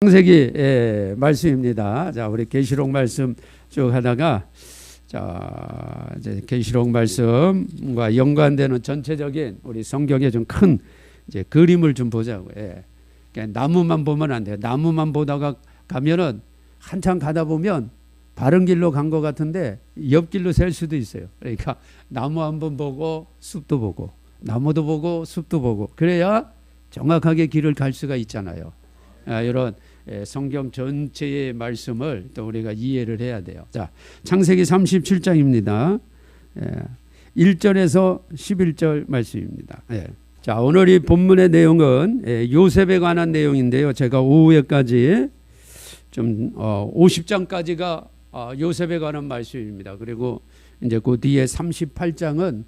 창세기 말씀입니다. 자, 우리 계시록 말씀 쭉 하다가 자, 이제 계시록 말씀과 연관되는 전체적인 우리 성경의 좀 큰 이제 그림을 좀 보자고. 그러니까 나무만 보면 안 돼요. 나무만 보다가 가면은 한참 가다 보면 바른 길로 간 것 같은데 옆길로 셀 수도 있어요. 그러니까 나무 한번 보고 숲도 보고 나무도 보고 숲도 보고 그래야 정확하게 길을 갈 수가 있잖아요. 이런 성경 전체의 말씀을 또 우리가 이해를 해야 돼요. 자, 창세기 37장입니다. 1절에서 11절 말씀입니다. 자, 오늘 이 본문의 내용은 요셉에 관한 내용인데요. 제가 오후에까지 좀 50장까지가 요셉에 관한 말씀입니다. 그리고 이제 그 뒤에 38장은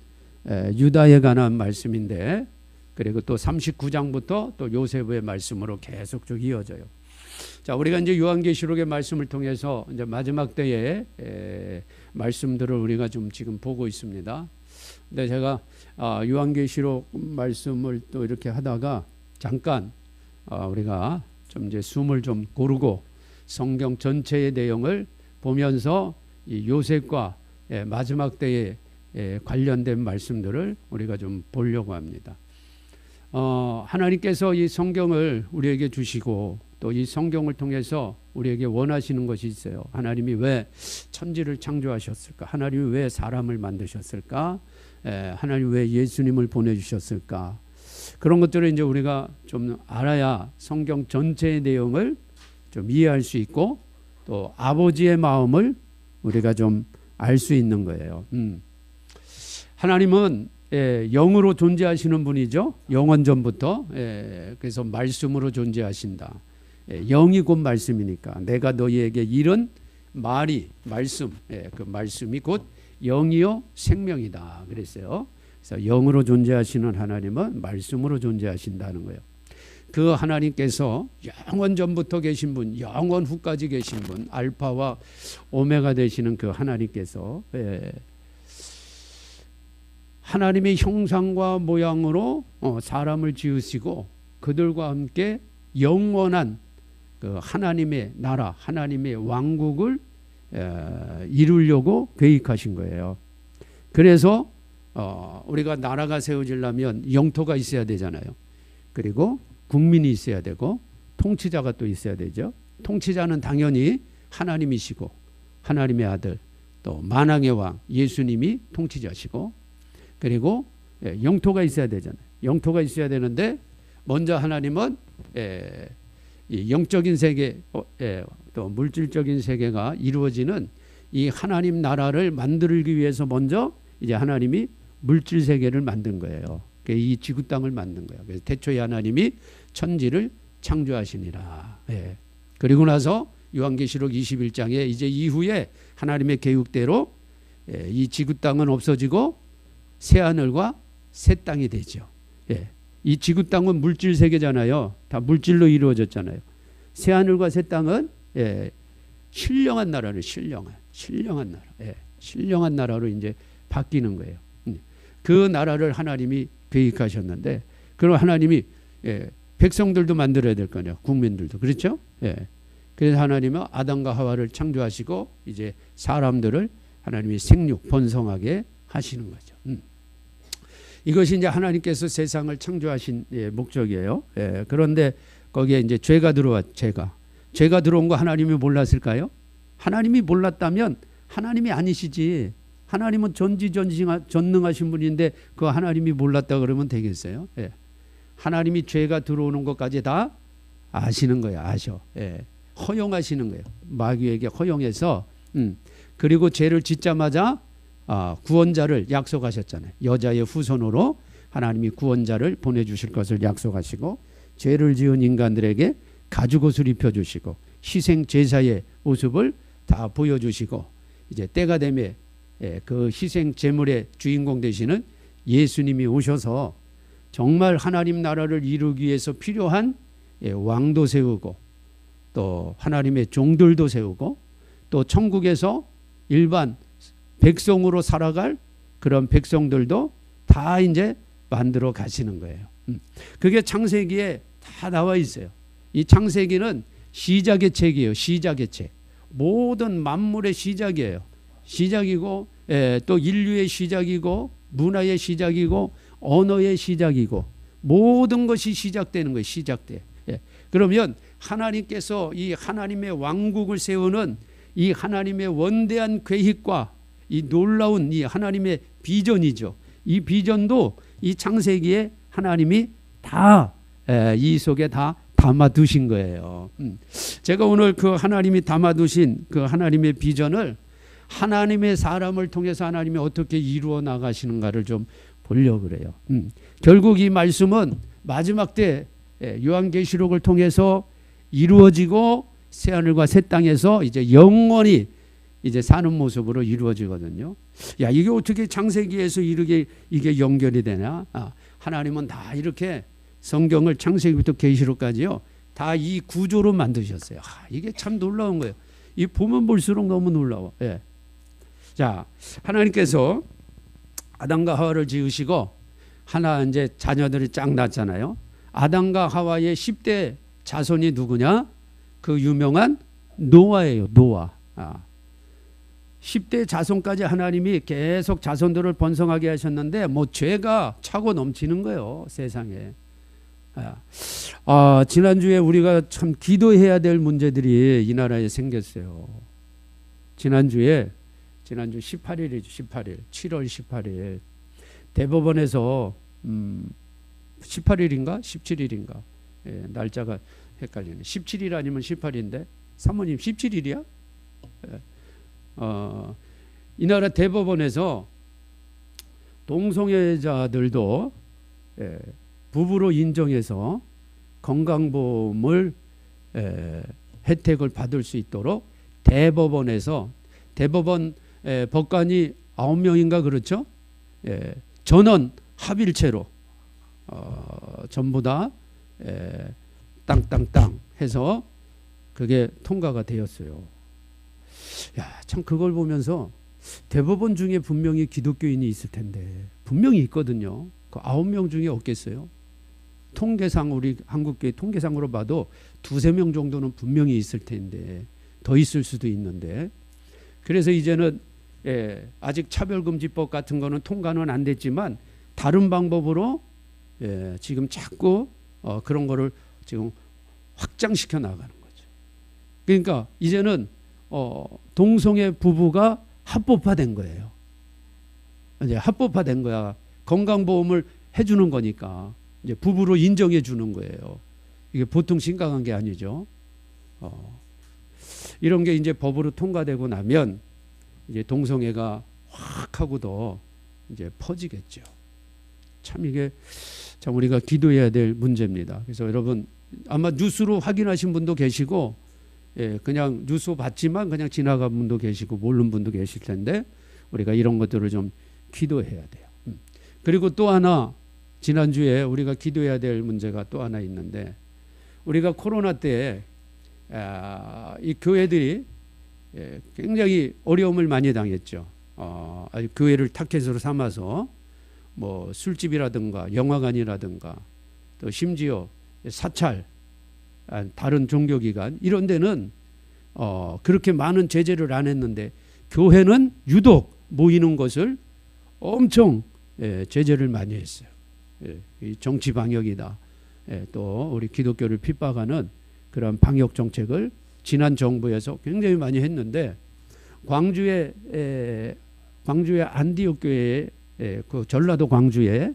유다에 관한 말씀인데, 그리고 또 39장부터 또 요셉의 말씀으로 계속 쭉 이어져요. 자, 우리가 이제 요한계시록의 말씀을 통해서 이제 마지막 때의 말씀들을 우리가 좀 지금 보고 있습니다. 근데 제가 요한계시록 말씀을 또 이렇게 하다가 잠깐 우리가 좀 이제 숨을 좀 고르고 성경 전체의 내용을 보면서 이 요셉과 마지막 때에 관련된 말씀들을 우리가 좀 보려고 합니다. 하나님께서 이 성경을 우리에게 주시고 또 이 성경을 통해서 우리에게 원하시는 것이 있어요. 하나님이 왜 천지를 창조하셨을까? 하나님이 왜 사람을 만드셨을까? 하나님이 왜 예수님을 보내주셨을까? 그런 것들을 이제 우리가 좀 알아야 성경 전체의 내용을 좀 이해할 수 있고 또 아버지의 마음을 우리가 좀 알 수 있는 거예요. 하나님은 영으로 존재하시는 분이죠. 영원 전부터. 그래서 말씀으로 존재하신다. 영이 곧 말씀이니까 내가 너희에게 이른 말이 말씀, 그 말씀이 곧 영이요 생명이다 그랬어요. 그래서 영으로 존재하시는 하나님은 말씀으로 존재하신다는 거예요. 그 하나님께서 영원 전부터 계신 분, 영원 후까지 계신 분, 알파와 오메가 되시는 그 하나님께서 하나님의 형상과 모양으로 사람을 지으시고 그들과 함께 영원한 그 하나님의 나라, 하나님의 왕국을 이루려고 계획하신 거예요. 그래서 우리가 나라가 세워지려면 영토가 있어야 되잖아요. 그리고 국민이 있어야 되고 통치자가 또 있어야 되죠. 통치자는 당연히 하나님이시고 하나님의 아들 또 만왕의 왕 예수님이 통치자시고 그리고 영토가 있어야 되잖아요. 영토가 있어야 되는데 먼저 하나님은 이 영적인 세계 또 물질적인 세계가 이루어지는 이 하나님 나라를 만들기 위해서 먼저 이제 하나님이 물질 세계를 만든 거예요. 이 지구 땅을 만든 거예요. 그래서 태초에 하나님이 천지를 창조하시니라. 그리고 나서 요한계시록 21장에 이제 이후에 하나님의 계획대로 이 지구 땅은 없어지고 새 하늘과 새 땅이 되죠. 이 지구 땅은 물질 세계잖아요. 다 물질로 이루어졌잖아요. 새 하늘과 새 땅은 신령한 나라를 신령한 나라, 신령한 나라로 이제 바뀌는 거예요. 그 나라를 하나님이 계획하셨는데, 그럼 하나님이 백성들도 만들어야 될 거 아니에요. 국민들도 그렇죠? 그래서 하나님은 아담과 하와를 창조하시고 이제 사람들을 하나님이 생육 번성하게 하시는 거죠. 이것이 이제 하나님께서 세상을 창조하신 목적이에요. 그런데 거기에 이제 죄가 죄가 들어온 거 하나님이 몰랐을까요? 하나님이 몰랐다면 하나님이 아니시지. 하나님은 전지전능하신 분인데 그 하나님이 몰랐다 그러면 되겠어요? 하나님이 죄가 들어오는 것까지 다 아시는 거예요. 아셔. 허용하시는 거예요. 마귀에게 허용해서 그리고 죄를 짓자마자 구원자를 약속하셨잖아요. 여자의 후손으로 하나님이 구원자를 보내주실 것을 약속하시고 죄를 지은 인간들에게 가죽옷을 입혀주시고 희생 제사의 모습을 다 보여주시고 이제 때가 되면 그 희생 제물의 주인공 되시는 예수님이 오셔서 정말 하나님 나라를 이루기 위해서 필요한 왕도 세우고 또 하나님의 종들도 세우고 또 천국에서 일반 백성으로 살아갈 그런 백성들도 다 이제 만들어 가시는 거예요. 그게 창세기에 다 나와 있어요. 이 창세기는 시작의 책이에요. 시작의 책. 모든 만물의 시작이에요. 시작이고 또 인류의 시작이고 문화의 시작이고 언어의 시작이고 모든 것이 시작되는 거예요. 시작돼. 그러면 하나님께서 이 하나님의 왕국을 세우는 이 하나님의 원대한 계획과 이 놀라운 이 하나님의 비전이죠. 이 비전도 이 창세기에 하나님이 다 이 속에 다 담아두신 거예요. 제가 오늘 그 하나님이 담아두신 그 하나님의 비전을 하나님의 사람을 통해서 하나님이 어떻게 이루어 나가시는가를 좀 보려고 그래요. 결국 이 말씀은 마지막 때 요한계시록을 통해서 이루어지고 새하늘과 새 땅에서 이제 영원히 이제 사는 모습으로 이루어지거든요. 야, 이게 어떻게 창세기에서 이게 연결이 되냐? 하나님은 다 이렇게 성경을 창세기부터 계시록까지요. 다 이 구조로 만드셨어요. 이게 참 놀라운 거예요. 이 보면 볼수록 너무 놀라워. 예. 자, 하나님께서 아담과 하와를 지으시고 하나 이제 자녀들이 쫙 낳았잖아요. 아담과 하와의 10대 자손이 누구냐? 그 유명한 노아예요. 노아. 10대 자손까지 하나님이 계속 자손들을 번성하게 하셨는데 뭐 죄가 차고 넘치는 거예요. 세상에. 지난주에 우리가 참 기도해야 될 문제들이 이 나라에 생겼어요. 지난주 18일이죠. 18일. 7월 18일. 대법원에서 18일인가? 17일인가? 예, 날짜가 헷갈리네. 17일 아니면 18일인데 사모님 17일이야? 예. 이 나라 대법원에서 동성애자들도 부부로 인정해서 건강보험을 혜택을 받을 수 있도록 대법원에서 대법원 법관이 9명인가 그렇죠? 전원 합일체로 전부 다 땅땅땅 해서 그게 통과가 되었어요. 야, 참 그걸 보면서 대법원 중에 분명히 기독교인이 있을 텐데 분명히 있거든요. 그 9명 중에 없겠어요? 통계상 우리 한국교회 통계상으로 봐도 2-3명 정도는 분명히 있을 텐데 더 있을 수도 있는데 그래서 이제는 아직 차별금지법 같은 거는 통과는 안 됐지만 다른 방법으로 지금 자꾸 그런 거를 지금 확장시켜 나가는 거죠. 그러니까 이제는 동성애 부부가 합법화된 거예요. 이제 합법화된 거야. 건강보험을 해주는 거니까 이제 부부로 인정해 주는 거예요. 이게 보통 심각한 게 아니죠. 이런 게 이제 법으로 통과되고 나면 이제 동성애가 확 하고 더 이제 퍼지겠죠. 참 이게 참 우리가 기도해야 될 문제입니다. 그래서 여러분 아마 뉴스로 확인하신 분도 계시고 그냥 뉴스 봤지만 그냥 지나간 분도 계시고 모르는 분도 계실 텐데 우리가 이런 것들을 좀 기도해야 돼요. 그리고 또 하나 지난주에 우리가 기도해야 될 문제가 또 하나 있는데 우리가 코로나 때 이 교회들이 굉장히 어려움을 많이 당했죠. 교회를 타켓으로 삼아서 뭐 술집이라든가 영화관이라든가 또 심지어 사찰 다른 종교기관 이런 데는 그렇게 많은 제재를 안 했는데 교회는 유독 모이는 것을 엄청 제재를 많이 했어요. 이 정치 방역이다. 또 우리 기독교를 핍박하는 그런 방역 정책을 지난 정부에서 굉장히 많이 했는데 광주의 안디옥 교회에 그 전라도 광주에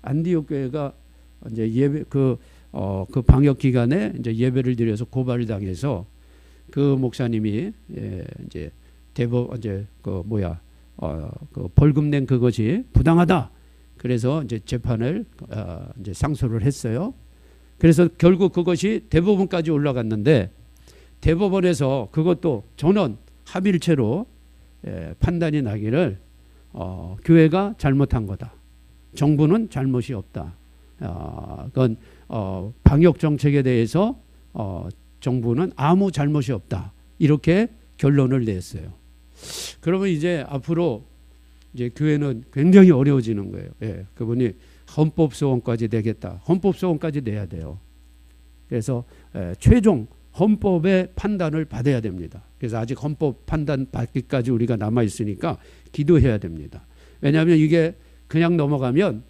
안디옥 교회가 이제 예배 그 방역 기간에 이제 예배를 드려서 고발을 당해서 그 목사님이 이제 그 벌금 낸 그것이 부당하다. 그래서 이제 재판을 이제 상소를 했어요. 그래서 결국 그것이 대법원까지 올라갔는데 대법원에서 그것도 전원 합일체로 판단이 나기를 교회가 잘못한 거다. 정부는 잘못이 없다. 그건 방역 정책에 대해서 정부는 아무 잘못이 없다. 이렇게 결론을 냈어요. 그러면 이제 앞으로 이제 교회는 굉장히 어려워지는 거예요. 그분이 헌법소원까지 내겠다. 헌법소원까지 내야 돼요. 그래서 최종 헌법의 판단을 받아야 됩니다. 그래서 아직 헌법 판단 받기까지 우리가 남아 있으니까 기도해야 됩니다. 왜냐하면 이게 그냥 넘어가면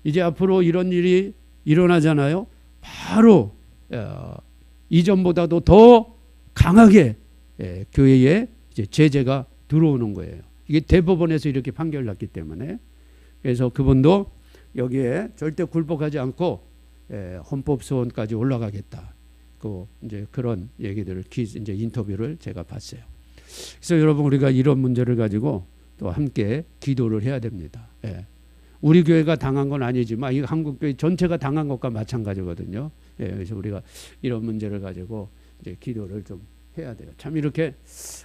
이제 앞으로 이런 일이 일어나잖아요. 바로 이전보다도 더 강하게 교회에 이제 제재가 들어오는 거예요. 이게 대법원에서 이렇게 판결 났기 때문에. 그래서 그분도 여기에 절대 굴복하지 않고 헌법소원까지 올라가겠다. 그 이제 그런 얘기들을 이제 인터뷰를 제가 봤어요. 그래서 여러분 우리가 이런 문제를 가지고 또 함께 기도를 해야 됩니다. 우리 교회가 당한 건 아니지만 이 한국 교회 전체가 당한 것과 마찬가지거든요. 그래서 우리가 이런 문제를 가지고 이제 기도를 좀 해야 돼요. 참 이렇게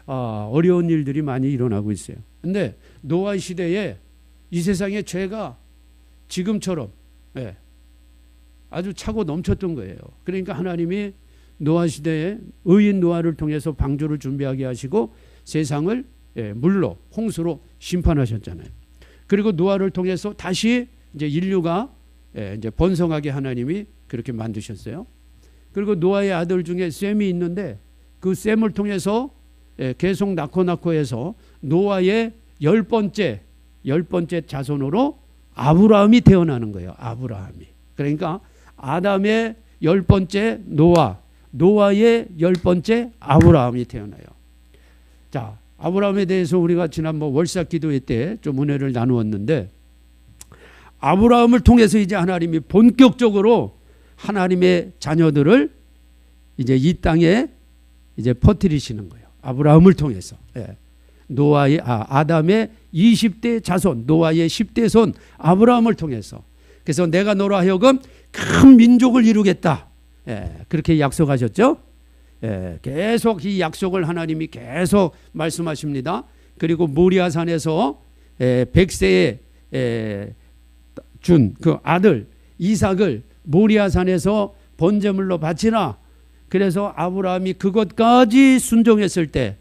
어려운 일들이 많이 일어나고 있어요. 근데 노아 시대에 이 세상에 죄가 지금처럼 아주 차고 넘쳤던 거예요. 그러니까 하나님이 노아 시대에 의인 노아를 통해서 방주를 준비하게 하시고 세상을 물로 홍수로 심판하셨잖아요. 그리고 노아를 통해서 다시 이제 인류가 이제 번성하게 하나님이 그렇게 만드셨어요. 그리고 노아의 아들 중에 셈이 있는데 그 셈을 통해서 계속 낳고 해서 노아의 열 번째 자손으로 아브라함이 태어나는 거예요. 아브라함이. 그러니까 아담의 열 번째 노아의 열 번째 아브라함이 태어나요. 자, 아브라함에 대해서 우리가 지난번 월사 기도회 때 좀 은혜를 나누었는데 아브라함을 통해서 이제 하나님이 본격적으로 하나님의 자녀들을 이제 이 땅에 이제 퍼뜨리시는 거예요. 아브라함을 통해서. 아담의 20대 자손, 노아의 10대 손 아브라함을 통해서. 그래서 내가 너로 하여금 큰 민족을 이루겠다. 그렇게 약속하셨죠. 계속 이 약속을 하나님이 계속 말씀하십니다. 그리고 모리아산에서 100세에 준 그 아들 이삭을 모리아산에서 번제물로 바치나. 그래서 아브라함이 그것까지 순종했을 때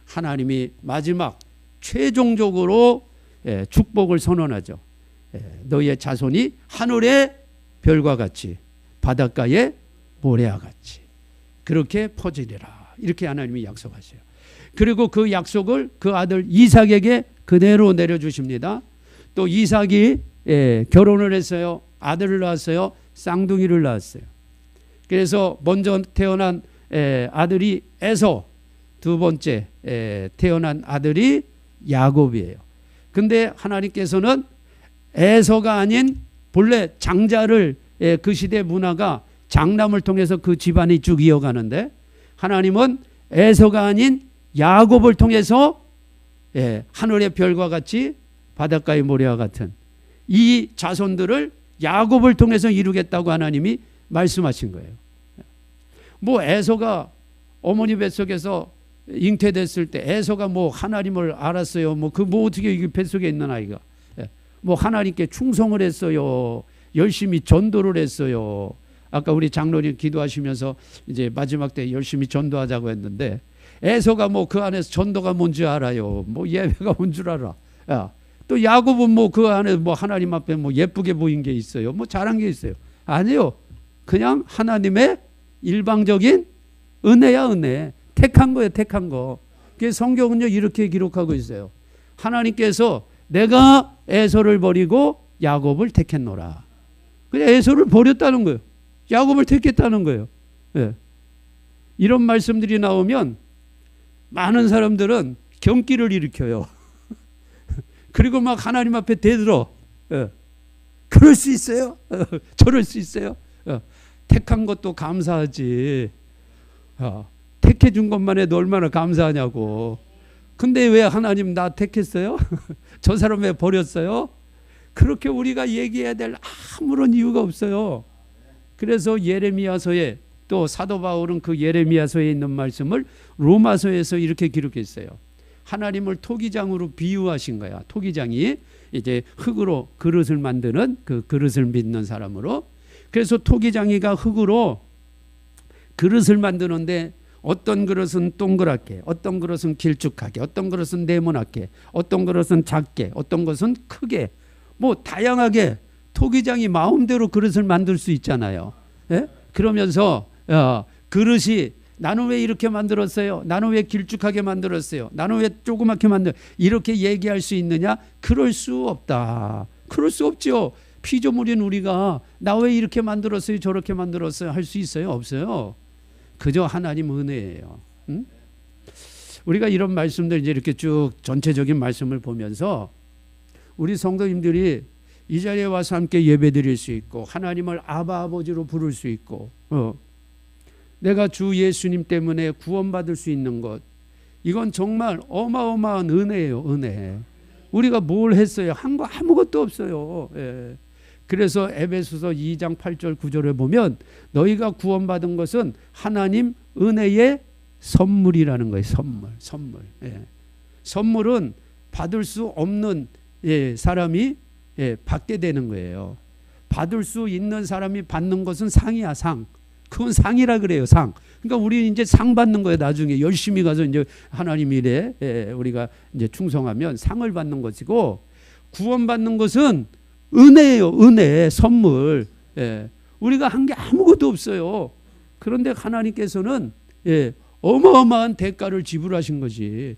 하나님이 마지막 최종적으로 축복을 선언하죠. 너희의 자손이 하늘의 별과 같이 바닷가의 모래와 같이 그렇게 퍼지리라. 이렇게 하나님이 약속하셔요. 그리고 그 약속을 그 아들 이삭에게 그대로 내려주십니다. 또 이삭이 결혼을 했어요. 아들을 낳았어요. 쌍둥이를 낳았어요. 그래서 먼저 태어난 아들이 에서, 두 번째 태어난 아들이 야곱이에요. 근데 하나님께서는 에서가 아닌 본래 장자를 그 시대 문화가 장남을 통해서 그 집안이 쭉 이어가는데 하나님은 에서가 아닌 야곱을 통해서 하늘의 별과 같이 바닷가의 모래와 같은 이 자손들을 야곱을 통해서 이루겠다고 하나님이 말씀하신 거예요. 뭐 에서가 어머니 뱃속에서 잉태됐을 때 에서가 뭐 하나님을 알았어요. 뭐 어떻게 이 뱃속에 있는 아이가 뭐 하나님께 충성을 했어요. 열심히 전도를 했어요. 아까 우리 장로님 기도하시면서 이제 마지막 때 열심히 전도하자고 했는데 에서가 뭐 그 안에서 전도가 뭔지 알아요. 뭐 예배가 뭔 줄 알아. 또 야곱은 뭐 그 안에 뭐 하나님 앞에 뭐 예쁘게 보인 게 있어요. 뭐 잘한 게 있어요. 아니요. 그냥 하나님의 일방적인 은혜야 은혜. 택한 거예요. 택한 거. 그래서 성경은요 이렇게 기록하고 있어요. 하나님께서 내가 에서를 버리고 야곱을 택했노라. 그냥 에서를 버렸다는 거예요. 야곱을 택했다는 거예요. 이런 말씀들이 나오면 많은 사람들은 경기를 일으켜요. 그리고 막 하나님 앞에 대들어. 그럴 수 있어요? 저럴 수 있어요? 택한 것도 감사하지. 택해 준 것만 해도 얼마나 감사하냐고. 근데 왜 하나님 나 택했어요? 저 사람 왜 버렸어요? 그렇게 우리가 얘기해야 될 아무런 이유가 없어요. 그래서 예레미야서에 또 사도 바울은 그 예레미야서에 있는 말씀을 로마서에서 이렇게 기록했어요. 하나님을 토기장으로 비유하신 거야. 토기장이 이제 흙으로 그릇을 만드는 그 그릇을 빚는 사람으로. 그래서 토기장이가 흙으로 그릇을 만드는데 어떤 그릇은 동그랗게, 어떤 그릇은 길쭉하게, 어떤 그릇은 네모나게, 어떤 그릇은 작게, 어떤 것은 크게, 뭐 다양하게 토기장이 마음대로 그릇을 만들 수 있잖아요. 그러면서 그릇이 나는 왜 이렇게 만들었어요? 나는 왜 길쭉하게 만들었어요? 나는 왜 조그맣게 이렇게 얘기할 수 있느냐? 그럴 수 없다. 그럴 수 없죠. 피조물인 우리가 나 왜 이렇게 만들었어요? 저렇게 만들었어요? 할 수 있어요? 없어요. 그저 하나님 은혜예요. 응? 우리가 이런 말씀들 이제 이렇게 쭉 전체적인 말씀을 보면서 우리 성도님들이 이 자리에 와서 함께 예배드릴 수 있고 하나님을 아바 아버지로 부를 수 있고 내가 주 예수님 때문에 구원받을 수 있는 것, 이건 정말 어마어마한 은혜예요. 은혜. 우리가 뭘 했어요? 한 거 아무것도 없어요. 예. 그래서 에베소서 2장 8절 9절에 보면 너희가 구원받은 것은 하나님 은혜의 선물이라는 거예요. 선물. 예. 선물은 받을 수 없는 사람이 받게 되는 거예요. 받을 수 있는 사람이 받는 것은 상이야, 상. 그건 상이라 그래요, 상. 그러니까 우리 이제 상 받는 거예요. 나중에 열심히 가서 이제 하나님 일에 우리가 이제 충성하면 상을 받는 것이고, 구원받는 것은 은혜예요. 은혜, 선물. 우리가 한 게 아무것도 없어요. 그런데 하나님께서는 어마어마한 대가를 지불하신 거지.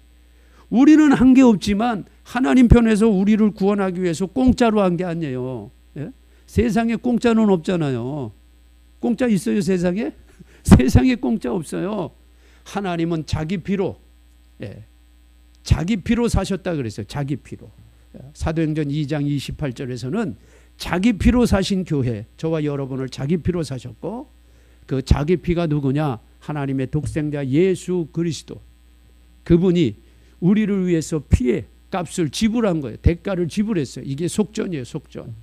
우리는 한 게 없지만 하나님 편에서 우리를 구원하기 위해서 공짜로 한 게 아니에요. 세상에 공짜는 없잖아요. 공짜 있어요, 세상에? 세상에 공짜 없어요. 하나님은 자기 피로, 자기 피로 사셨다 그랬어요. 자기 피로. 사도행전 2장 28절에서는 자기 피로 사신 교회, 저와 여러분을 자기 피로 사셨고, 그 자기 피가 누구냐? 하나님의 독생자 예수 그리스도. 그분이 우리를 위해서 피의 값을 지불한 거예요. 대가를 지불했어요. 이게 속전이에요, 속전.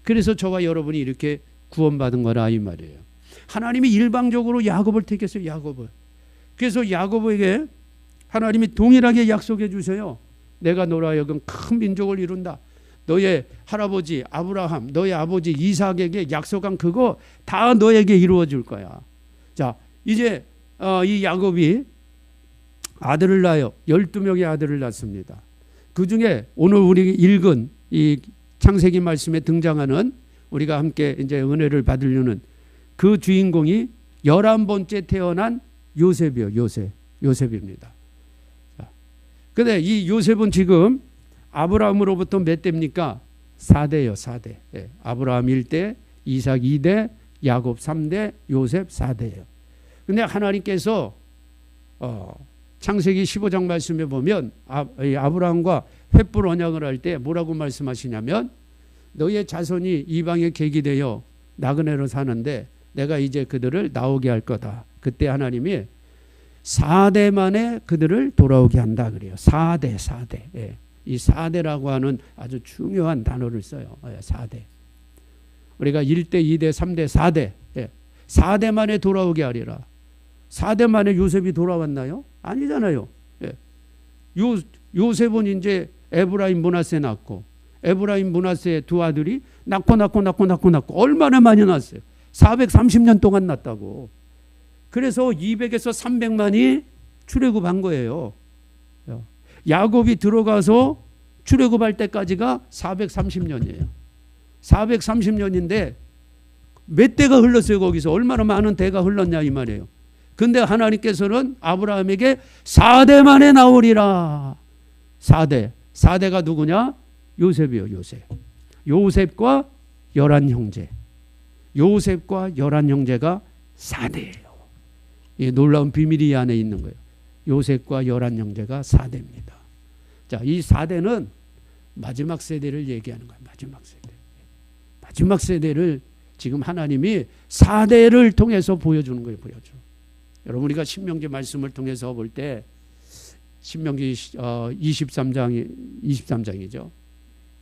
그래서 저와 여러분이 이렇게 구원받은 거라 이 말이에요. 하나님이 일방적으로 야곱을 택했어요. 야곱을. 그래서 야곱에게 하나님이 동일하게 약속해 주세요. 내가 너로 하여금 큰 민족을 이룬다. 너의 할아버지 아브라함, 너의 아버지 이삭에게 약속한 그거 다 너에게 이루어 줄 거야. 자, 이제 이 야곱이 아들을 낳아요. 12명의 아들을 낳습니다. 그 중에 오늘 우리 읽은 이 창세기 말씀에 등장하는, 우리가 함께 이제 은혜를 받으려는 그 주인공이 11번째 태어난 요셉이요. 요셉입니다. 근데 이 요셉은 지금 아브라함으로부터 몇 대입니까? 4대요. 4대. 아브라함 1대, 이삭 2대, 야곱 3대, 요셉 4대예요. 근데 하나님께서 창세기 15장 말씀에 보면 아브라함과 횃불 언약을 할 때 뭐라고 말씀하시냐면, 너희의 자손이 이방에 객이 나그네로 사는데 내가 이제 그들을 나오게 할 거다. 그때 하나님이 4대 만에 그들을 돌아오게 한다 그래요. 4대. 이 4대라고 하는 아주 중요한 단어를 써요. 4대. 우리가 1대, 2대, 3대, 4대. 4대 만에 돌아오게 하리라. 4대 만에 요셉이 돌아왔나요? 아니잖아요. 요셉은 이제 에브라임 므낫세 낳고, 에브라임 므낫세 두 아들이 낳고 얼마나 많이 낳았어요. 430년 동안 낳았다고. 그래서 200에서 300만이 출애굽한 거예요. 야곱이 들어가서 출애굽할 때까지가 430년이에요. 430년인데 몇 대가 흘렀어요. 거기서 얼마나 많은 대가 흘렀냐 이 말이에요. 근데 하나님께서는 아브라함에게 4대 만에 나오리라. 4대가 누구냐? 요셉이요. 요셉과 11형제. 요셉과 11형제가 4대예요. 이 놀라운 비밀이 이 안에 있는 거예요. 요셉과 11형제가 4대입니다. 자, 이 4대는 마지막 세대를 얘기하는 거예요. 마지막 세대를 지금 하나님이 4대를 통해서 보여주는 거예요. 여러분, 우리가 신명기 말씀을 통해서 볼 때 신명기 23장이죠.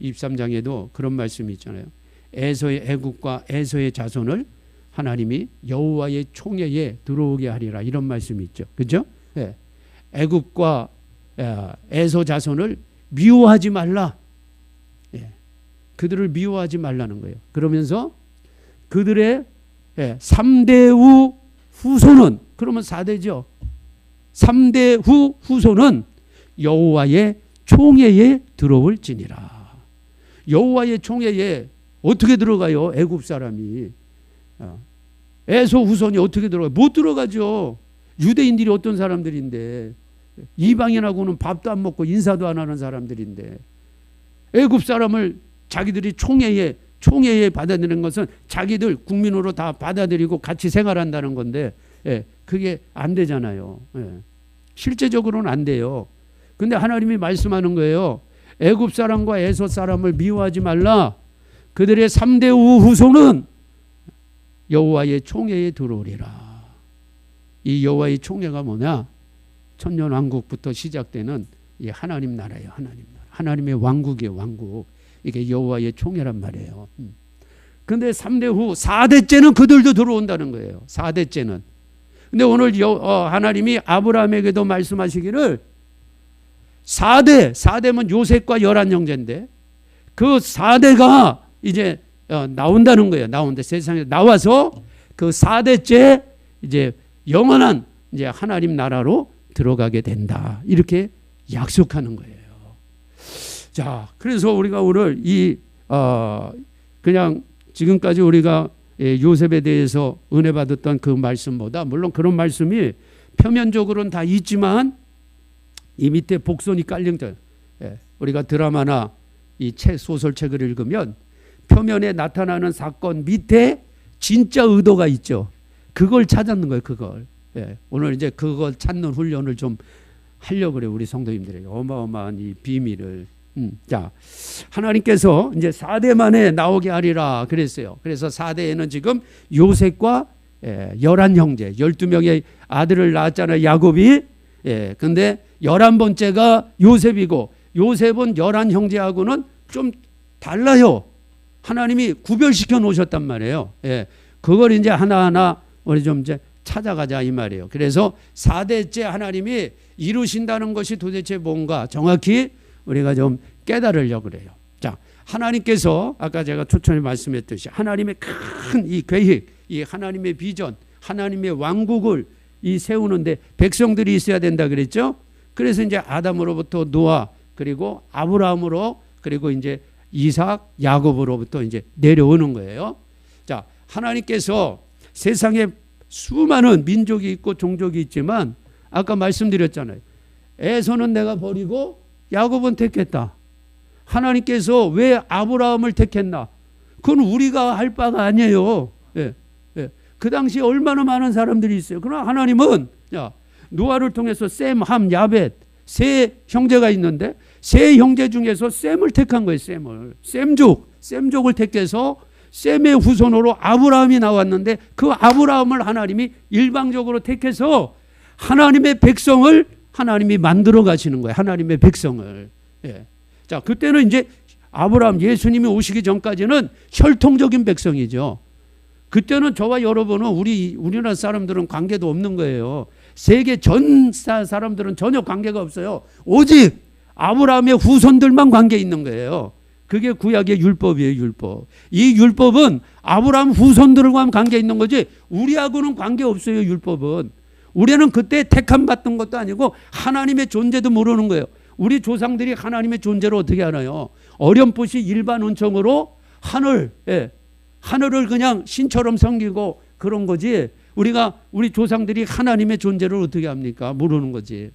23장에도 그런 말씀이 있잖아요. 에서의 애국과 에서의 자손을 하나님이 여호와의 총회에 들어오게 하리라, 이런 말씀이 있죠. 그렇죠? 애국과 에서 자손을 미워하지 말라. 그들을 미워하지 말라는 거예요. 그러면서 그들의 3대 후 후손은, 그러면 4대죠. 3대 후 후손은 여호와의 총회에 들어올지니라. 여호와의 총회에 어떻게 들어가요? 애굽 사람이. 에서 후손이 어떻게 들어가요? 못 들어가죠. 유대인들이 어떤 사람들인데, 이방인하고는 밥도 안 먹고 인사도 안 하는 사람들인데, 애굽 사람을 자기들이 총회에 받아들이는 것은 자기들 국민으로 다 받아들이고 같이 생활한다는 건데, 그게 안 되잖아요. 실제적으로는 안 돼요. 근데 하나님이 말씀하는 거예요. 애굽 사람과 에솥 사람을 미워하지 말라. 그들의 3대 후손은 여호와의 총회에 들어오리라. 이 여호와의 총회가 뭐냐? 천년왕국부터 시작되는 이 하나님 나라예요. 하나님 나라. 하나님의 왕국이에요. 왕국. 이게 여호와의 총회란 말이에요. 근데 3대 후 4대째는 그들도 들어온다는 거예요. 4대째는. 근데 오늘 하나님이 아브라함에게도 말씀하시기를 4대면 요셉과 11형제인데 그 4대가 이제 나온다는 거예요. 나온다. 세상에 나와서 그 4대째 이제 영원한 이제 하나님 나라로 들어가게 된다. 이렇게 약속하는 거예요. 자, 그래서 우리가 오늘 그냥 지금까지 우리가 요셉에 대해서 은혜 받았던 그 말씀보다, 물론 그런 말씀이 표면적으로는 다 있지만 이 밑에 복선이 깔린 거, 우리가 드라마나 이 소설책을 읽으면 표면에 나타나는 사건 밑에 진짜 의도가 있죠. 그걸 찾았는 거예요. 그걸. 오늘 이제 그걸 찾는 훈련을 좀 하려고 그래요. 우리 성도님들에게 어마어마한 이 비밀을. 자, 하나님께서 이제 4대 만에 나오게 하리라 그랬어요. 그래서 4대에는 지금 요셉과 11형제, 12명의 아들을 낳았잖아요. 야곱이. 근데 11번째가 요셉이고, 요셉은 11형제하고는 좀 달라요. 하나님이 구별시켜 놓으셨단 말이에요. 그걸 이제 하나하나 우리 좀 이제 찾아가자 이 말이에요. 그래서 4대째 하나님이 이루신다는 것이 도대체 뭔가 정확히 우리가 좀 깨달으려고 그래요. 자, 하나님께서 아까 제가 초청에 말씀했듯이 하나님의 큰 이 계획, 이 하나님의 비전, 하나님의 왕국을 세우는데 백성들이 있어야 된다 그랬죠. 그래서 이제 아담으로부터 노아, 그리고 아브라함으로, 그리고 이제 이삭, 야곱으로부터 이제 내려오는 거예요. 자, 하나님께서 세상에 수많은 민족이 있고 종족이 있지만 아까 말씀드렸잖아요. 에서는 내가 버리고 야곱은 택했다. 하나님께서 왜 아브라함을 택했나? 그건 우리가 할 바가 아니에요. 그 당시에 얼마나 많은 사람들이 있어요. 그러나 하나님은 노아를 통해서 셈, 함, 야벳 세 형제가 있는데 세 형제 중에서 셈을 택한 거예요. 셈족을 택해서 셈의 후손으로 아브라함이 나왔는데 그 아브라함을 하나님이 일방적으로 택해서 하나님의 백성을 하나님이 만들어 가시는 거예요. 하나님의 백성을. 자, 그때는 이제 아브라함, 예수님이 오시기 전까지는 혈통적인 백성이죠. 그때는 저와 여러분은 우리나라 사람들은 관계도 없는 거예요. 세계 전 사람들은 전혀 관계가 없어요. 오직 아브라함의 후손들만 관계 있는 거예요. 그게 구약의 율법이에요. 율법. 이 율법은 아브라함 후손들과만 관계 있는 거지 우리하고는 관계 없어요. 율법은. 우리는 그때 택함 받던 것도 아니고 하나님의 존재도 모르는 거예요. 우리 조상들이 하나님의 존재를 어떻게 알아요? 어렴풋이 일반 은총으로 하늘을 그냥 신처럼 섬기고 그런 거지. 우리 조상들이 하나님의 존재를 어떻게 합니까? 모르는 거지.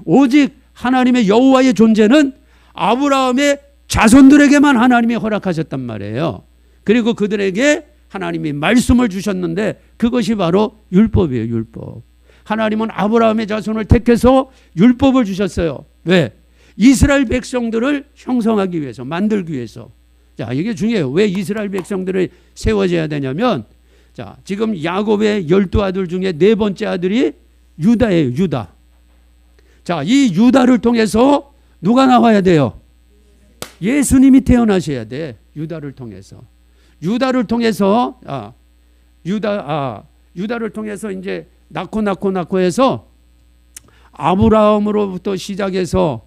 오직 하나님의 여호와의 존재는 아브라함의 자손들에게만 하나님이 허락하셨단 말이에요. 그리고 그들에게 하나님이 말씀을 주셨는데 그것이 바로 율법이에요. 율법. 하나님은 아브라함의 자손을 택해서 율법을 주셨어요. 왜? 이스라엘 백성들을 형성하기 위해서, 만들기 위해서. 자, 이게 중요해요. 왜 이스라엘 백성들을 세워져야 되냐면, 자, 지금 야곱의 12아들 중에 4번째 아들이 유다예요. 유다. 자, 이 유다를 통해서 누가 나와야 돼요? 예수님이 태어나셔야 돼. 유다를 통해서. 유다를 통해서 이제 낳고 해서 아브라함으로부터 시작해서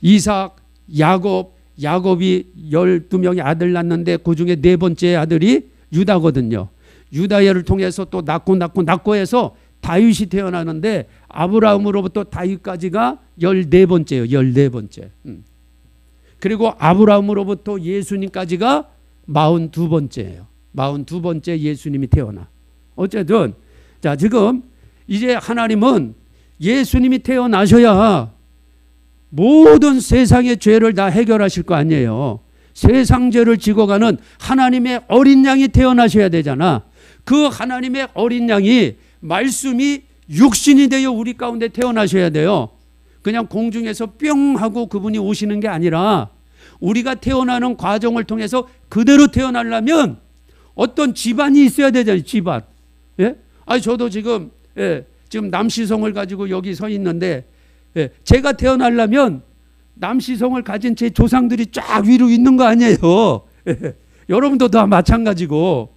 이삭, 야곱이 12명의 아들 낳는데 그 중에 4번째 아들이 유다거든요. 유다를 통해서 또 낳고 해서 다윗이 태어나는데 아브라함으로부터 다윗까지가 14번째예요. 14번째. 그리고 아브라함으로부터 예수님까지가 42번째예요. 42번째 예수님이 태어나. 어쨌든 자, 지금 이제 하나님은 예수님이 태어나셔야 모든 세상의 죄를 다 해결하실 거 아니에요. 세상 죄를 지고 가는 하나님의 어린 양이 태어나셔야 되잖아. 그 하나님의 어린 양이 말씀이 육신이 되어 우리 가운데 태어나셔야 돼요. 그냥 공중에서 뿅 하고 그분이 오시는 게 아니라 우리가 태어나는 과정을 통해서 그대로 태어나려면 어떤 집안이 있어야 되잖아요. 집안. 예? 아니 저도 지금 지금 남시성을 가지고 여기 서 있는데 제가 태어나려면 남시성을 가진 제 조상들이 쫙 위로 있는 거 아니에요. 여러분도 다 마찬가지고.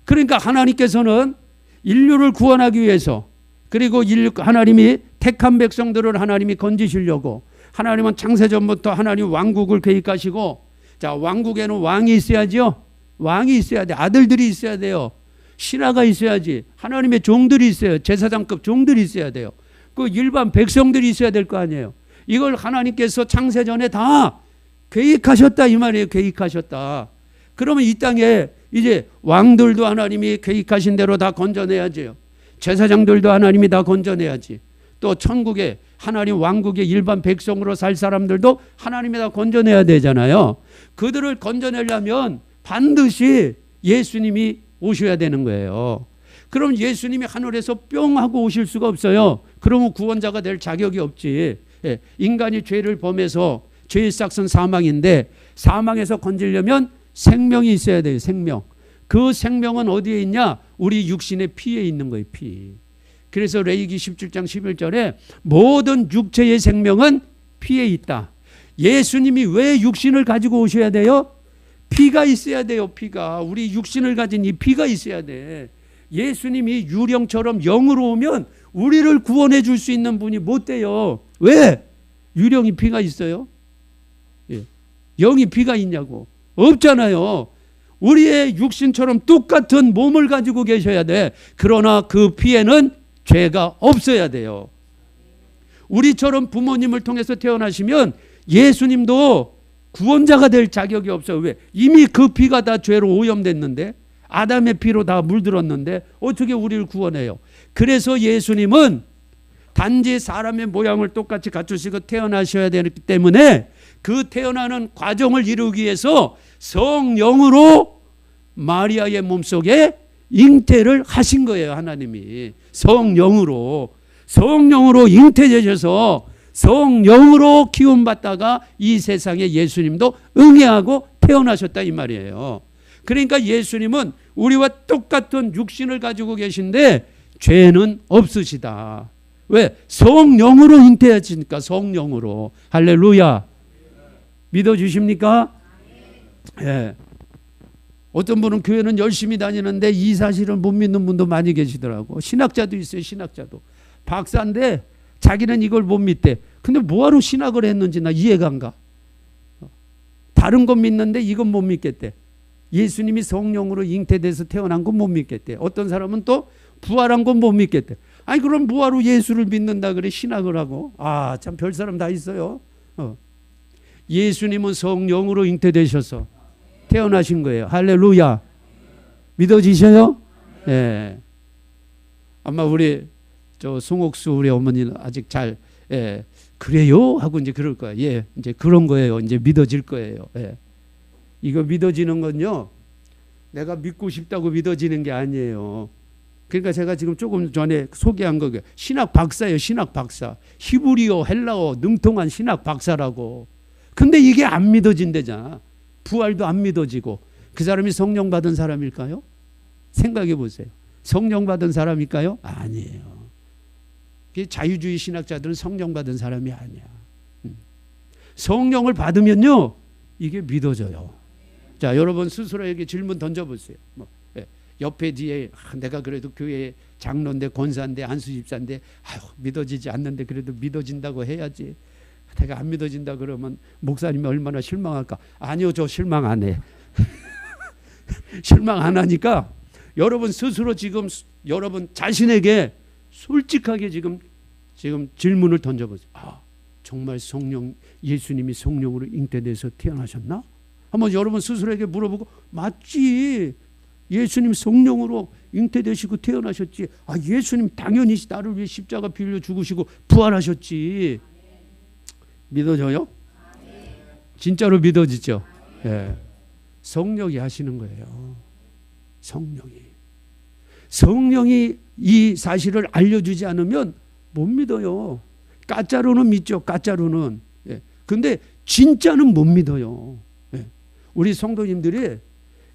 그러니까 하나님께서는 인류를 구원하기 위해서 그리고 하나님이 택한 백성들을 하나님이 건지시려고 하나님은 창세전부터 하나님 왕국을 계획하시고 자 왕국에는 왕이 있어야죠. 왕이 있어야 돼. 아들들이 있어야 돼요. 신하가 있어야지. 하나님의 종들이 있어요. 제사장급 종들이 있어야 돼요. 그 일반 백성들이 있어야 될 거 아니에요. 이걸 하나님께서 창세전에 다 계획하셨다 이 말이에요. 계획하셨다. 그러면 이 땅에 이제 왕들도 하나님이 계획하신 대로 다 건져내야지요. 제사장들도 하나님이 다 건져내야지. 또 천국에 하나님 왕국의 일반 백성으로 살 사람들도 하나님이 다 건져내야 되잖아요. 그들을 건져내려면 반드시 예수님이 오셔야 되는 거예요. 그럼 예수님이 하늘에서 뿅 하고 오실 수가 없어요. 그러면 구원자가 될 자격이 없지. 인간이 죄를 범해서 죄의 싹은 사망인데 사망에서 건지려면 생명이 있어야 돼요. 생명. 그 생명은 어디에 있냐? 우리 육신의 피에 있는 거예요. 피. 그래서 레위기 17장 11절에 모든 육체의 생명은 피에 있다. 예수님이 왜 육신을 가지고 오셔야 돼요? 피가 있어야 돼요. 피가. 우리 육신을 가진 이 피가 있어야 돼. 예수님이 유령처럼 영으로 오면 우리를 구원해 줄 수 있는 분이 못 돼요. 왜? 유령이 피가 있어요? 영이 피가 있냐고. 없잖아요. 우리의 육신처럼 똑같은 몸을 가지고 계셔야 돼. 그러나 그 피에는 죄가 없어야 돼요. 우리처럼 부모님을 통해서 태어나시면 예수님도 구원자가 될 자격이 없어요. 왜? 이미 그 피가 다 죄로 오염됐는데 아담의 피로 다 물들었는데 어떻게 우리를 구원해요? 그래서 예수님은 단지 사람의 모양을 똑같이 갖추시고 태어나셔야 되기 때문에 그 태어나는 과정을 이루기 위해서 성령으로 마리아의 몸속에 잉태를 하신 거예요. 하나님이 성령으로 잉태되셔서 성령으로 키움받다가 이 세상에 예수님도 응애하고 태어나셨다 이 말이에요. 그러니까 예수님은 우리와 똑같은 육신을 가지고 계신데 죄는 없으시다. 왜? 성령으로 잉태하시니까. 성령으로. 할렐루야. 믿어주십니까? 예. 어떤 분은 교회는 열심히 다니는데 이 사실을 못 믿는 분도 많이 계시더라고. 신학자도 있어요. 신학자도. 박사인데 자기는 이걸 못 믿대. 근데 뭐하러 신학을 했는지 나 이해가 안 가. 다른 건 믿는데 이건 못 믿겠대. 예수님이 성령으로 잉태돼서 태어난 건 못 믿겠대. 어떤 사람은 또 부활한 건 못 믿겠대. 아니 그럼 뭐하러 예수를 믿는다 그래 신학을 하고. 아 참 별 사람 다 있어요. 예수님은 성령으로 잉태되셔서 태어나신 거예요. 할렐루야. 믿어지셔요? 예. 네. 아마 우리 저 송옥수 우리 어머니는 아직 잘 그래요 하고 이제 그럴 거예요. 예, 이제 그런 거예요. 이제 믿어질 거예요. 예. 이거 믿어지는 건요. 내가 믿고 싶다고 믿어지는 게 아니에요. 그러니까 제가 지금 조금 전에 소개한 거 신학 박사예요. 신학 박사. 히브리어, 헬라어 능통한 신학 박사라고. 근데 이게 안 믿어진대잖아. 부활도 안 믿어지고. 그 사람이 성령 받은 사람일까요? 생각해 보세요. 성령 받은 사람일까요? 아니에요. 자유주의 신학자들은 성령 받은 사람이 아니야. 성령을 받으면요. 이게 믿어져요. 자, 여러분 스스로에게 질문 던져보세요. 옆에 뒤에 내가 그래도 교회 장로인데 권사인데 안수집사인데 믿어지지 않는데 그래도 믿어진다고 해야지. 내가 안 믿어진다 그러면 목사님이 얼마나 실망할까. 아니요, 저 실망 안 해. 실망 안 하니까 여러분 스스로 지금 여러분 자신에게 솔직하게 지금 질문을 던져보세요. 아, 정말 성령 예수님이 성령으로 잉태돼서 태어나셨나? 한번 여러분 스스로에게 물어보고 맞지. 예수님 성령으로 잉태되시고 태어나셨지. 아, 예수님 당연히 나를 위해 십자가 빌려 죽으시고 부활하셨지. 믿어져요? 진짜로 믿어지죠? 예. 성령이 하시는 거예요. 성령이 이 사실을 알려주지 않으면 못 믿어요. 가짜로는 믿죠. 가짜로는. 예. 근데 진짜는 못 믿어요. 예. 우리 성도님들이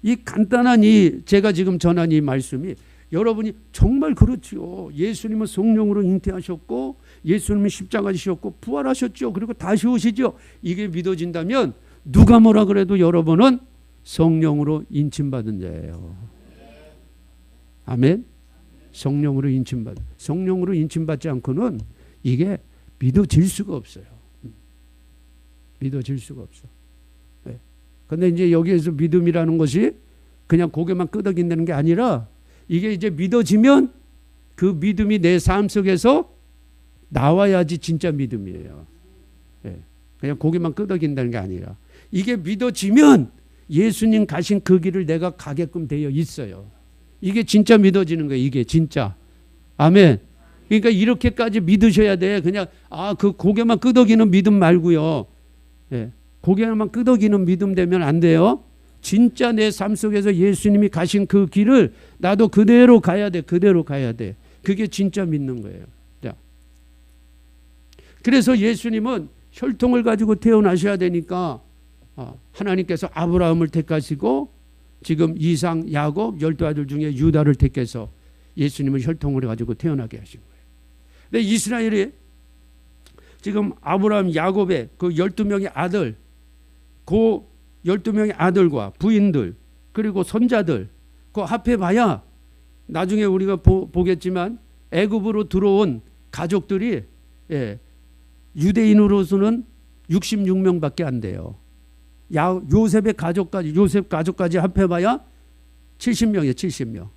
이 간단한 제가 지금 전한 이 말씀이 여러분이 정말 그렇죠. 예수님은 성령으로 잉태하셨고 예수님은 십자가 지셨고 부활하셨죠. 그리고 다시 오시죠. 이게 믿어진다면 누가 뭐라 그래도 여러분은 성령으로 인침받은 자예요. 아멘. 성령으로 인침받지 않고는 이게 믿어질 수가 없어요. 믿어질 수가 없어. 그런데 이제 여기에서 믿음이라는 것이 그냥 고개만 끄덕인다는 게 아니라 이게 이제 믿어지면 그 믿음이 내 삶 속에서 나와야지 진짜 믿음이에요. 그냥 고개만 끄덕인다는 게 아니라 이게 믿어지면 예수님 가신 그 길을 내가 가게끔 되어 있어요. 이게 진짜 믿어지는 거예요. 이게 진짜. 아멘. 그러니까 이렇게까지 믿으셔야 돼. 그냥 그 고개만 끄덕이는 믿음 말고요. 고개만 끄덕이는 믿음 되면 안 돼요. 진짜 내 삶 속에서 예수님이 가신 그 길을 나도 그대로 가야 돼. 그대로 가야 돼. 그게 진짜 믿는 거예요. 자. 그래서 예수님은 혈통을 가지고 태어나셔야 되니까 하나님께서 아브라함을 택하시고 지금 이상, 야곱, 12아들 중에 유다를 택해서 예수님은 혈통을 가지고 태어나게 하신 거예요. 근데 이스라엘이 지금 아브라함, 야곱의 그 12명의 아들, 그 12명의 아들과 부인들 그리고 손자들 그 합해봐야 나중에 우리가 보겠지만 애굽으로 들어온 가족들이 유대인으로서는 66명밖에 안 돼요. 요셉 가족까지 합해봐야 70명이에요. 70명.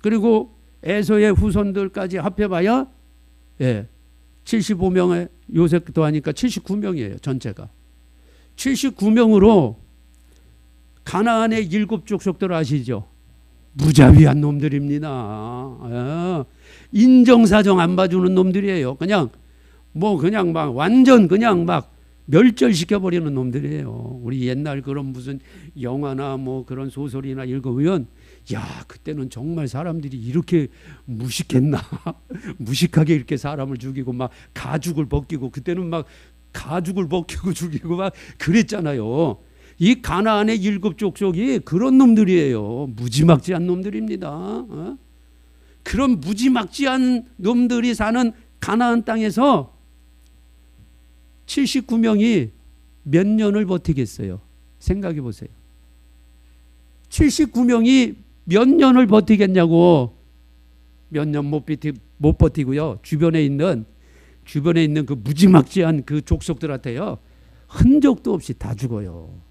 그리고 에서의 후손들까지 합해봐야 75명의 요셉도 하니까 79명이에요. 전체가. 79명으로 가나안의 7족속들 아시죠? 무자비한 놈들입니다. 인정사정 안 봐주는 놈들이에요. 그냥 막 완전 그냥 막 멸절시켜버리는 놈들이에요. 우리 옛날 그런 무슨 영화나 뭐 그런 소설이나 읽어보면 그때는 정말 사람들이 이렇게 무식했나? 무식하게 이렇게 사람을 죽이고 막 가죽을 벗기고 그때는 막 가죽을 벗기고 죽이고 막 그랬잖아요. 이 가나안의 7족속이 그런 놈들이에요. 무지막지한 놈들입니다. 그런 무지막지한 놈들이 사는 가나안 땅에서 79명이 몇 년을 버티겠어요? 생각해 보세요. 79명이 몇 년을 버티겠냐고. 몇 년 못 버티고요. 주변에 있는 그 무지막지한 그 족속들한테요. 흔적도 없이 다 죽어요.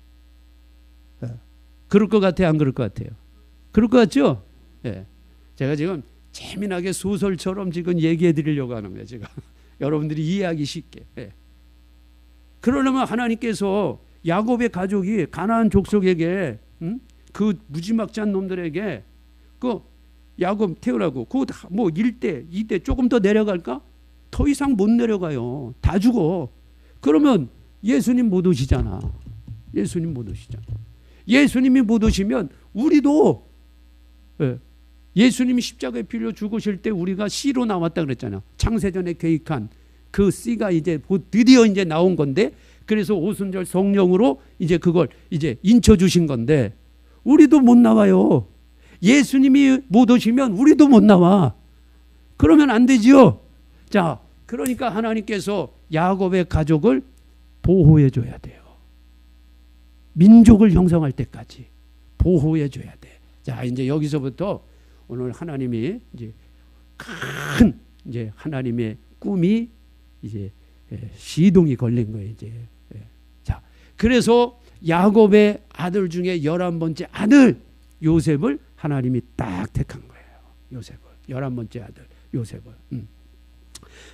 그럴 것 같아요? 안 그럴 것 같아요? 그럴 것 같죠? 제가 지금 재미나게 소설처럼 지금 얘기해 드리려고 하는 거예요. 제가 여러분들이 이해하기 쉽게. 그러려면 하나님께서 야곱의 가족이 가나안 족속에게 그 무지막지한 놈들에게 그 야곱 태어나고 그 뭐 1대, 2대 조금 더 내려갈까? 더 이상 못 내려가요. 다 죽어. 그러면 예수님 못 오시잖아. 예수님이 못 오시면 우리도 예수님이 십자가에 빌려 죽으실 때 우리가 씨로 나왔다 그랬잖아. 창세전에 계획한 그 씨가 이제 드디어 이제 나온 건데 그래서 오순절 성령으로 이제 그걸 이제 인쳐 주신 건데 우리도 못 나와요. 예수님이 못 오시면 우리도 못 나와. 그러면 안 되지요. 자, 그러니까 하나님께서 야곱의 가족을 보호해 줘야 돼요. 민족을 형성할 때까지 보호해 줘야 돼. 자, 이제 여기서부터 오늘 하나님이 이제 큰 이제 하나님의 꿈이 이제 시동이 걸린 거예요. 이제. 자, 그래서 야곱의 아들 중에 11번째 아들 요셉을 하나님이 딱 택한 거예요. 요셉을 11번째 아들 요셉을.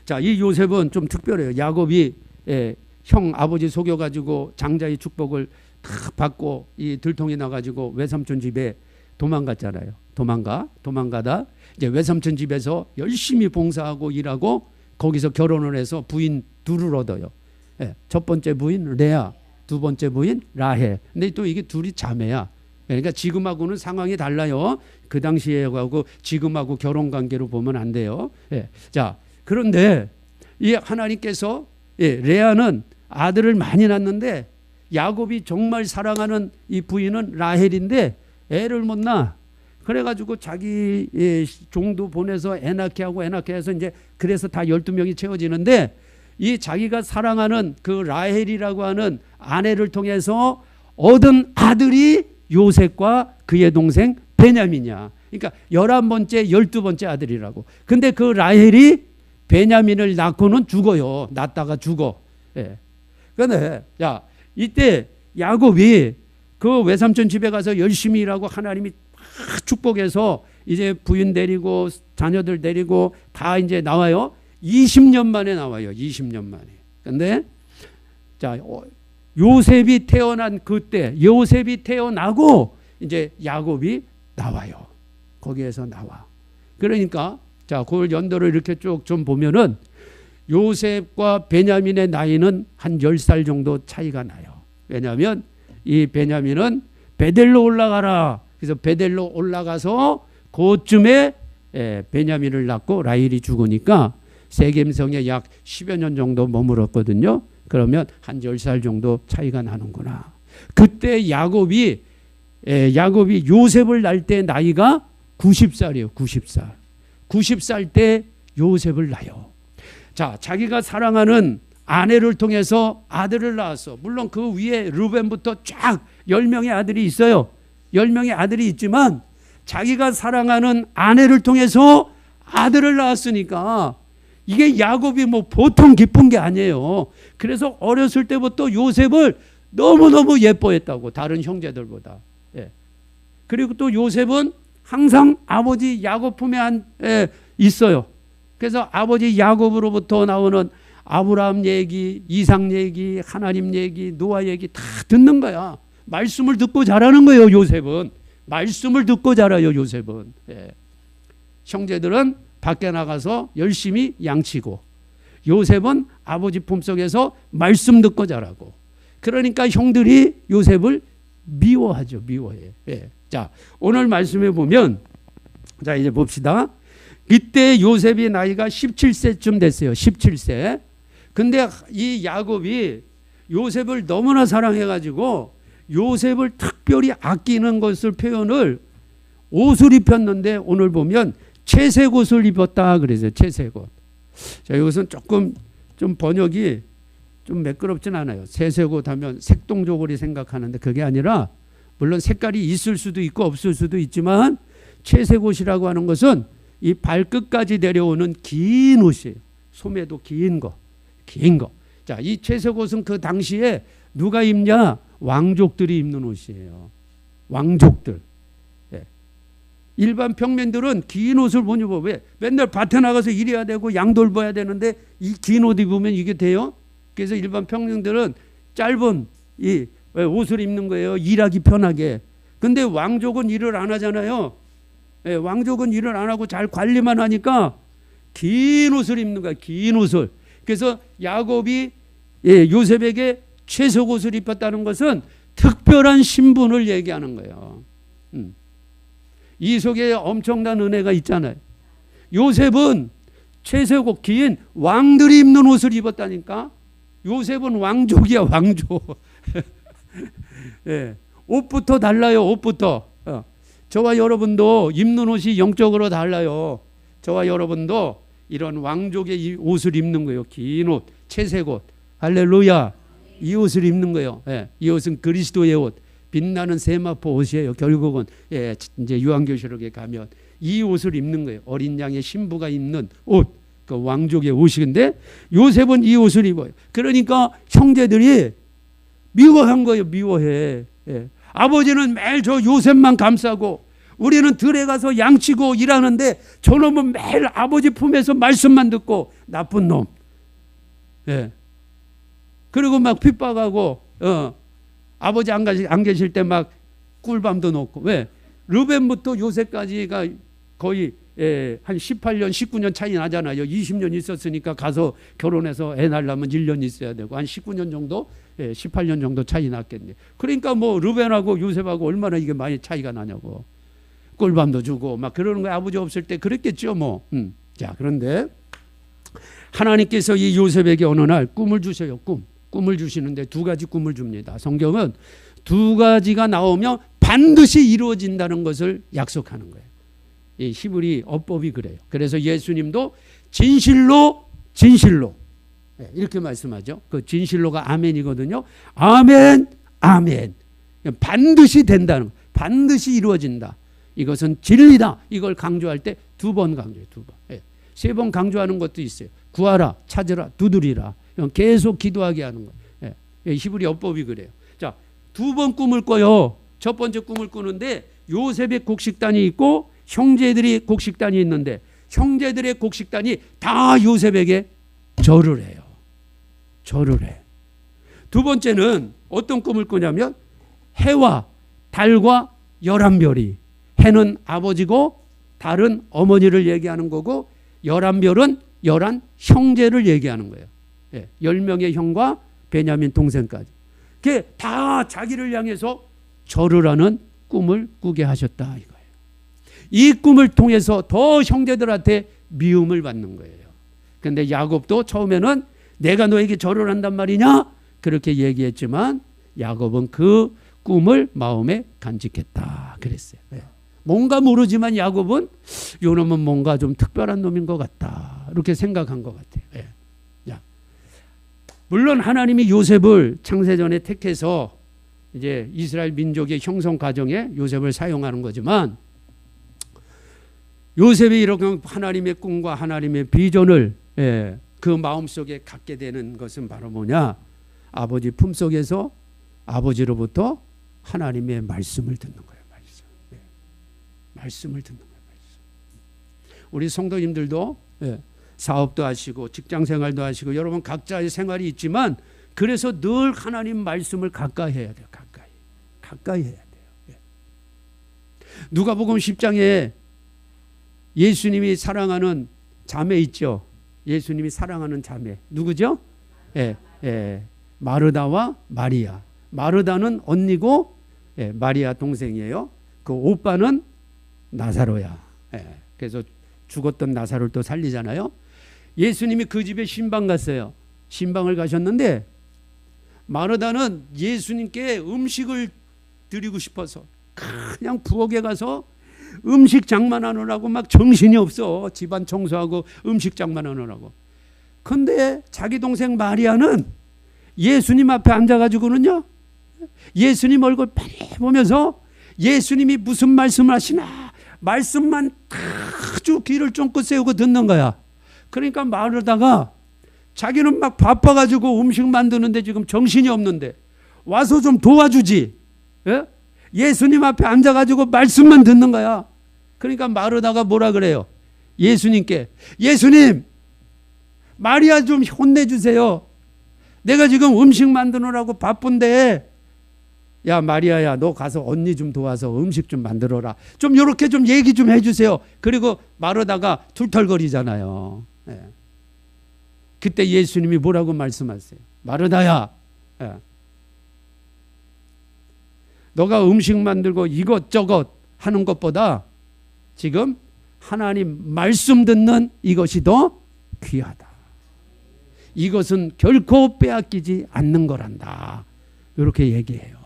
자, 이 요셉은 좀 특별해요. 야곱이 형 아버지 속여가지고 장자의 축복을 다 받고 이 들통이 나가지고 외삼촌 집에 도망갔잖아요. 도망가다 이제 외삼촌 집에서 열심히 봉사하고 일하고 거기서 결혼을 해서 부인 둘을 얻어요. 예, 첫 번째 부인 레아, 두 번째 부인 라헬. 근데 또 이게 둘이 자매야. 그러니까 지금하고는 상황이 달라요. 그 당시에하고 지금하고 결혼 관계로 보면 안 돼요. 예. 자, 그런데 이 하나님께서 레아는 아들을 많이 낳는데 야곱이 정말 사랑하는 이 부인은 라헬인데 애를 못 낳아. 그래가지고 자기 종도 보내서 애 낳게 하고 애 낳게 해서 이제 그래서 다 12명이 채워지는데 이 자기가 사랑하는 그 라헬이라고 하는 아내를 통해서 얻은 아들이 요셉과 그의 동생 베냐민이야. 그러니까 11번째, 12번째 아들이라고. 근데 그 라헬이 베냐민을 낳고는 죽어요. 낳다가 죽어. 예. 근데 야, 이때 야곱이 그 외삼촌 집에 가서 열심히 일하고 하나님이 축복해서 이제 부인 데리고 자녀들 데리고 다 이제 나와요. 20년 만에 나와요. 20년 만에. 근데 자, 요셉이 태어난 그때 요셉이 태어나고 이제 야곱이 나와요. 거기에서 나와. 그러니까 자, 그걸 연도를 이렇게 쭉 좀 보면은 요셉과 베냐민의 나이는 한 10살 정도 차이가 나요. 왜냐하면 이 베냐민은 베델로 올라가라. 그래서 베델로 올라가서 그쯤에 베냐민을 낳고 라헬이 죽으니까 세겜성에 약 10여 년 정도 머물었거든요. 그러면 한 10살 정도 차이가 나는구나. 그때 야곱이 요셉을 낳을 때 나이가 90살이에요. 90살. 90살 때 요셉을 낳아요. 자, 자기가 사랑하는 아내를 통해서 아들을 낳았어. 물론 그 위에 르벤부터 쫙 10명의 아들이 있어요. 10명의 아들이 있지만 자기가 사랑하는 아내를 통해서 아들을 낳았으니까 이게 야곱이 뭐 보통 기쁜 게 아니에요. 그래서 어렸을 때부터 요셉을 너무너무 예뻐했다고, 다른 형제들보다. 예. 그리고 또 요셉은 항상 아버지 야곱 품에 있어요. 그래서 아버지 야곱으로부터 나오는 아브라함 얘기, 이삭 얘기, 하나님 얘기, 노아 얘기 다 듣는 거야. 말씀을 듣고 자라는 거예요. 요셉은 말씀을 듣고 자라요. 요셉은. 예. 형제들은 밖에 나가서 열심히 양치고 요셉은 아버지 품속에서 말씀 듣고 자라고. 그러니까 형들이 요셉을 미워하죠. 미워해. 예. 자, 오늘 말씀해 보면, 자, 이제 봅시다. 이때 요셉이 나이가 17세쯤 됐어요. 17세. 근데 이 야곱이 요셉을 너무나 사랑해가지고 요셉을 특별히 아끼는 것을 표현을 옷을 입혔는데 오늘 보면 채색 옷을 입었다 그래서 채색 옷. 자, 이것은 조금 좀 번역이 좀 매끄럽진 않아요. 채색 옷 하면 색동저고리 생각하는데 그게 아니라 물론 색깔이 있을 수도 있고 없을 수도 있지만 채색 옷이라고 하는 것은 이 발끝까지 내려오는 긴 옷이에요. 소매도 긴 거. 자, 이 채색 옷은 그 당시에 누가 입냐? 왕족들이 입는 옷이에요. 왕족들. 예. 일반 평민들은 긴 옷을 못 입어. 왜? 맨날 밭에 나가서 일해야 되고 양 돌봐야 되는데 이 긴 옷 입으면 이게 돼요? 그래서 일반 평민들은 짧은 이 옷을 입는 거예요. 일하기 편하게. 근데 왕족은 일을 안 하잖아요. 예, 왕족은 일을 안 하고 잘 관리만 하니까 긴 옷을 입는 거야. 긴 옷을. 그래서 야곱이 요셉에게 채색 옷을 입혔다는 것은 특별한 신분을 얘기하는 거예요. 이 속에 엄청난 은혜가 있잖아요. 요셉은 채색 옷, 긴 왕들이 입는 옷을 입었다니까. 요셉은 왕족이야. 왕족. 예, 옷부터 달라요. 옷부터. 저와 여러분도 입는 옷이 영적으로 달라요. 저와 여러분도 이런 왕족의 이 옷을 입는 거예요. 긴 옷, 채색 옷. 할렐루야. 이 옷을 입는 거예요. 예, 이 옷은 그리스도의 옷. 빛나는 세마포 옷이에요. 결국은 예, 이제 요한계시록에 가면 이 옷을 입는 거예요. 어린 양의 신부가 입는 옷. 그 왕족의 옷인데 요셉은 이 옷을 입어요. 그러니까 형제들이 미워한 거예요. 미워해. 예. 아버지는 매일 저 요셉만 감싸고 우리는 들에 가서 양치고 일하는데 저놈은 매일 아버지 품에서 말씀만 듣고 나쁜 놈. 예. 그리고 막 핍박하고 아버지 안 계실 때 막 꿀밤도 놓고. 왜? 르벤부터 요셉까지가 거의 한 18년, 19년 차이 나잖아요. 20년 있었으니까 가서 결혼해서 애 낳으려면 1년 있어야 되고 한 19년 정도, 18년 정도 차이 났겠네. 그러니까 뭐 르벤하고 요셉하고 얼마나 이게 많이 차이가 나냐고. 꿀밤도 주고 막 그러는 거야. 아버지 없을 때 그랬겠죠 뭐. 자, 그런데 하나님께서 이 요셉에게 어느 날 꿈을 주셔요. 꿈을 주시는데 두 가지 꿈을 줍니다. 성경은 두 가지가 나오면 반드시 이루어진다는 것을 약속하는 거예요. 이 히브리 어법이 그래요. 그래서 예수님도 진실로 이렇게 말씀하죠. 그 진실로가 아멘이거든요. 아멘, 아멘. 반드시 된다는, 반드시 이루어진다. 이것은 진리다. 이걸 강조할 때 두 번 강조해요. 두 번. 세 번 강조하는 것도 있어요. 구하라, 찾으라, 두드리라. 계속 기도하게 하는 거예요. 히브리 어법이 그래요. 자, 두 번 꿈을 꿔요. 첫 번째 꿈을 꾸는데 요셉의 곡식단이 있고 형제들이 곡식단이 있는데 형제들의 곡식단이 다 요셉에게 절을 해요. 절을 해. 두 번째는 어떤 꿈을 꾸냐면 해와 달과 11별이, 해는 아버지고 달은 어머니를 얘기하는 거고 11별은 11 형제를 얘기하는 거예요. 10명의 형과 베냐민 동생까지. 그게 다 자기를 향해서 절을 하는 꿈을 꾸게 하셨다 이거예요. 이 꿈을 통해서 더 형제들한테 미움을 받는 거예요. 그런데 야곱도 처음에는 내가 너에게 절을 한단 말이냐? 그렇게 얘기했지만 야곱은 그 꿈을 마음에 간직했다 그랬어요. 뭔가 모르지만 야곱은 요 놈은 뭔가 좀 특별한 놈인 것 같다 이렇게 생각한 것 같아요. 물론 하나님이 요셉을 창세전에 택해서 이제 이스라엘 민족의 형성 과정에 요셉을 사용하는 거지만 요셉이 이렇게 하나님의 꿈과 하나님의 비전을 그 마음속에 갖게 되는 것은 바로 뭐냐? 아버지 품속에서 아버지로부터 하나님의 말씀을 듣는 거예요. 말씀을 듣는 거예요. 우리 성도님들도 사업도 하시고 직장생활도 하시고 여러분 각자의 생활이 있지만 그래서 늘 하나님 말씀을 가까이 해야 돼요. 가까이 해야 돼요. 누가복음 10장에 예수님이 사랑하는 자매 있죠. 예수님이 사랑하는 자매 누구죠? 마르다와 마리아. 마르다는 언니고 마리아 동생이에요. 그 오빠는 나사로야. 그래서 죽었던 나사로를 또 살리잖아요. 예수님이 그 집에 신방 갔어요. 신방을 가셨는데 마르다는 예수님께 음식을 드리고 싶어서 그냥 부엌에 가서 음식 장만하느라고 막 정신이 없어. 집안 청소하고 음식 장만하느라고. 근데 자기 동생 마리아는 예수님 앞에 앉아가지고는요 예수님 얼굴 빨리 보면서 예수님이 무슨 말씀을 하시나 말씀만 아주 귀를 쫑긋 세우고 듣는 거야. 그러니까 마르다가 자기는 막 바빠가지고 음식 만드는데 지금 정신이 없는데 와서 좀 도와주지. 예수님 앞에 앉아가지고 말씀만 듣는 거야. 그러니까 마르다가 뭐라 그래요? 예수님께 예수님 마리아 좀 혼내주세요. 내가 지금 음식 만드느라고 바쁜데 야 마리아야 너 가서 언니 좀 도와서 음식 좀 만들어라. 좀 이렇게 좀 얘기 좀 해주세요. 그리고 마르다가 툴툴거리잖아요. 그때 예수님이 뭐라고 말씀하세요? 마르다야 너가 음식 만들고 이것저것 하는 것보다 지금 하나님 말씀 듣는 이것이 더 귀하다. 이것은 결코 빼앗기지 않는 거란다. 이렇게 얘기해요.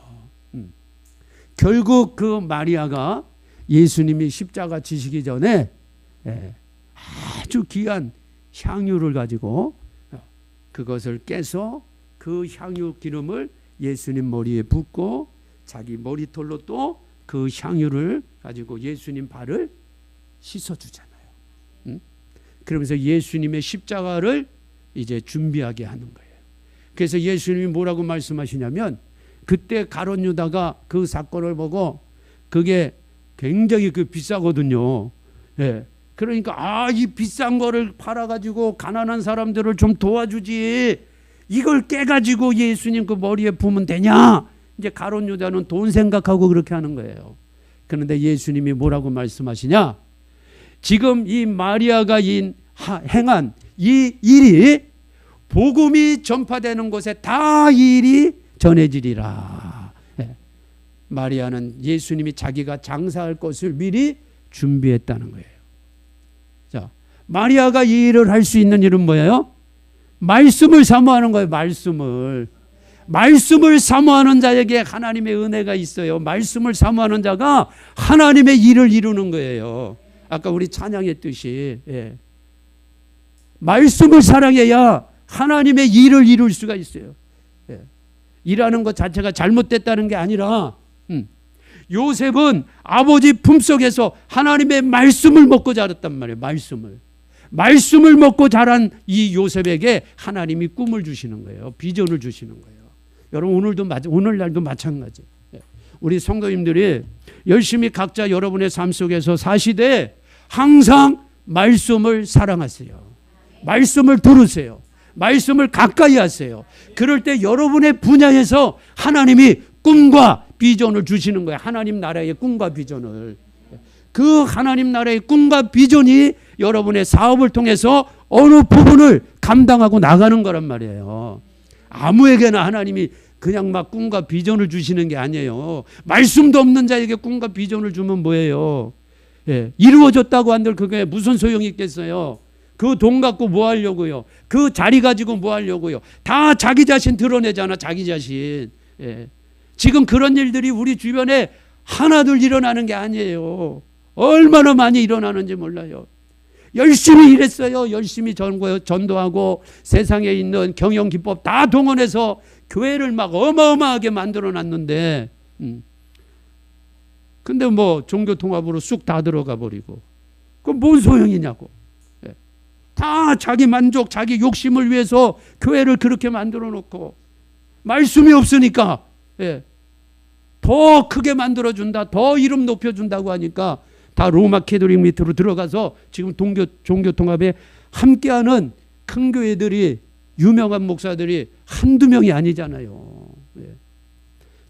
결국 그 마리아가 예수님이 십자가 지시기 전에 아주 귀한 향유를 가지고 그것을 깨서 그 향유 기름을 예수님 머리에 붓고 자기 머리털로 또 그 향유를 가지고 예수님 발을 씻어주잖아요. 그러면서 예수님의 십자가를 이제 준비하게 하는 거예요. 그래서 예수님이 뭐라고 말씀하시냐면 그때 가룟 유다가 그 사건을 보고 그게 굉장히 비싸거든요. 그러니까 이 비싼 거를 팔아가지고 가난한 사람들을 좀 도와주지 이걸 깨가지고 예수님 그 머리에 부으면 되냐? 이제 가룟 유다는 돈 생각하고 그렇게 하는 거예요. 그런데 예수님이 뭐라고 말씀하시냐? 지금 이 마리아가 행한 이 일이 복음이 전파되는 곳에 다 이 일이 전해지리라. 마리아는 예수님이 자기가 장사할 것을 미리 준비했다는 거예요. 자, 마리아가 이 일을 할 수 있는 일은 뭐예요? 말씀을 사모하는 거예요. 말씀을 사모하는 자에게 하나님의 은혜가 있어요. 말씀을 사모하는 자가 하나님의 일을 이루는 거예요. 아까 우리 찬양했듯이 말씀을 사랑해야 하나님의 일을 이룰 수가 있어요. 일하는 것 자체가 잘못됐다는 게 아니라 요셉은 아버지 품속에서 하나님의 말씀을 먹고 자랐단 말이에요. 말씀을 먹고 자란 이 요셉에게 하나님이 꿈을 주시는 거예요. 비전을 주시는 거예요. 여러분 오늘날도 마찬가지. 우리 성도님들이 열심히 각자 여러분의 삶 속에서 사시되 항상 말씀을 사랑하세요. 말씀을 들으세요. 말씀을 가까이 하세요. 그럴 때 여러분의 분야에서 하나님이 꿈과 비전을 주시는 거예요. 하나님 나라의 꿈과 비전을. 그 하나님 나라의 꿈과 비전이 여러분의 사업을 통해서 어느 부분을 감당하고 나가는 거란 말이에요. 아무에게나 하나님이 그냥 막 꿈과 비전을 주시는 게 아니에요. 말씀도 없는 자에게 꿈과 비전을 주면 뭐예요? 이루어졌다고 한들 그게 무슨 소용이 있겠어요? 그 돈 갖고 뭐 하려고요? 그 자리 가지고 뭐 하려고요? 다 자기 자신 드러내잖아, 자기 자신. 지금 그런 일들이 우리 주변에 하나둘 일어나는 게 아니에요. 얼마나 많이 일어나는지 몰라요. 열심히 일했어요. 열심히 전도하고 세상에 있는 경영기법 다 동원해서 교회를 막 어마어마하게 만들어 놨는데 근데 뭐 종교통합으로 쑥 다 들어가 버리고 그건 뭔 소용이냐고. 다 자기 만족, 자기 욕심을 위해서 교회를 그렇게 만들어 놓고 말씀이 없으니까 더 크게 만들어준다, 더 이름 높여준다고 하니까 다 로마 캐톨릭 밑으로 들어가서 지금 종교통합에 함께하는 큰 교회들이 유명한 목사들이 한두 명이 아니잖아요.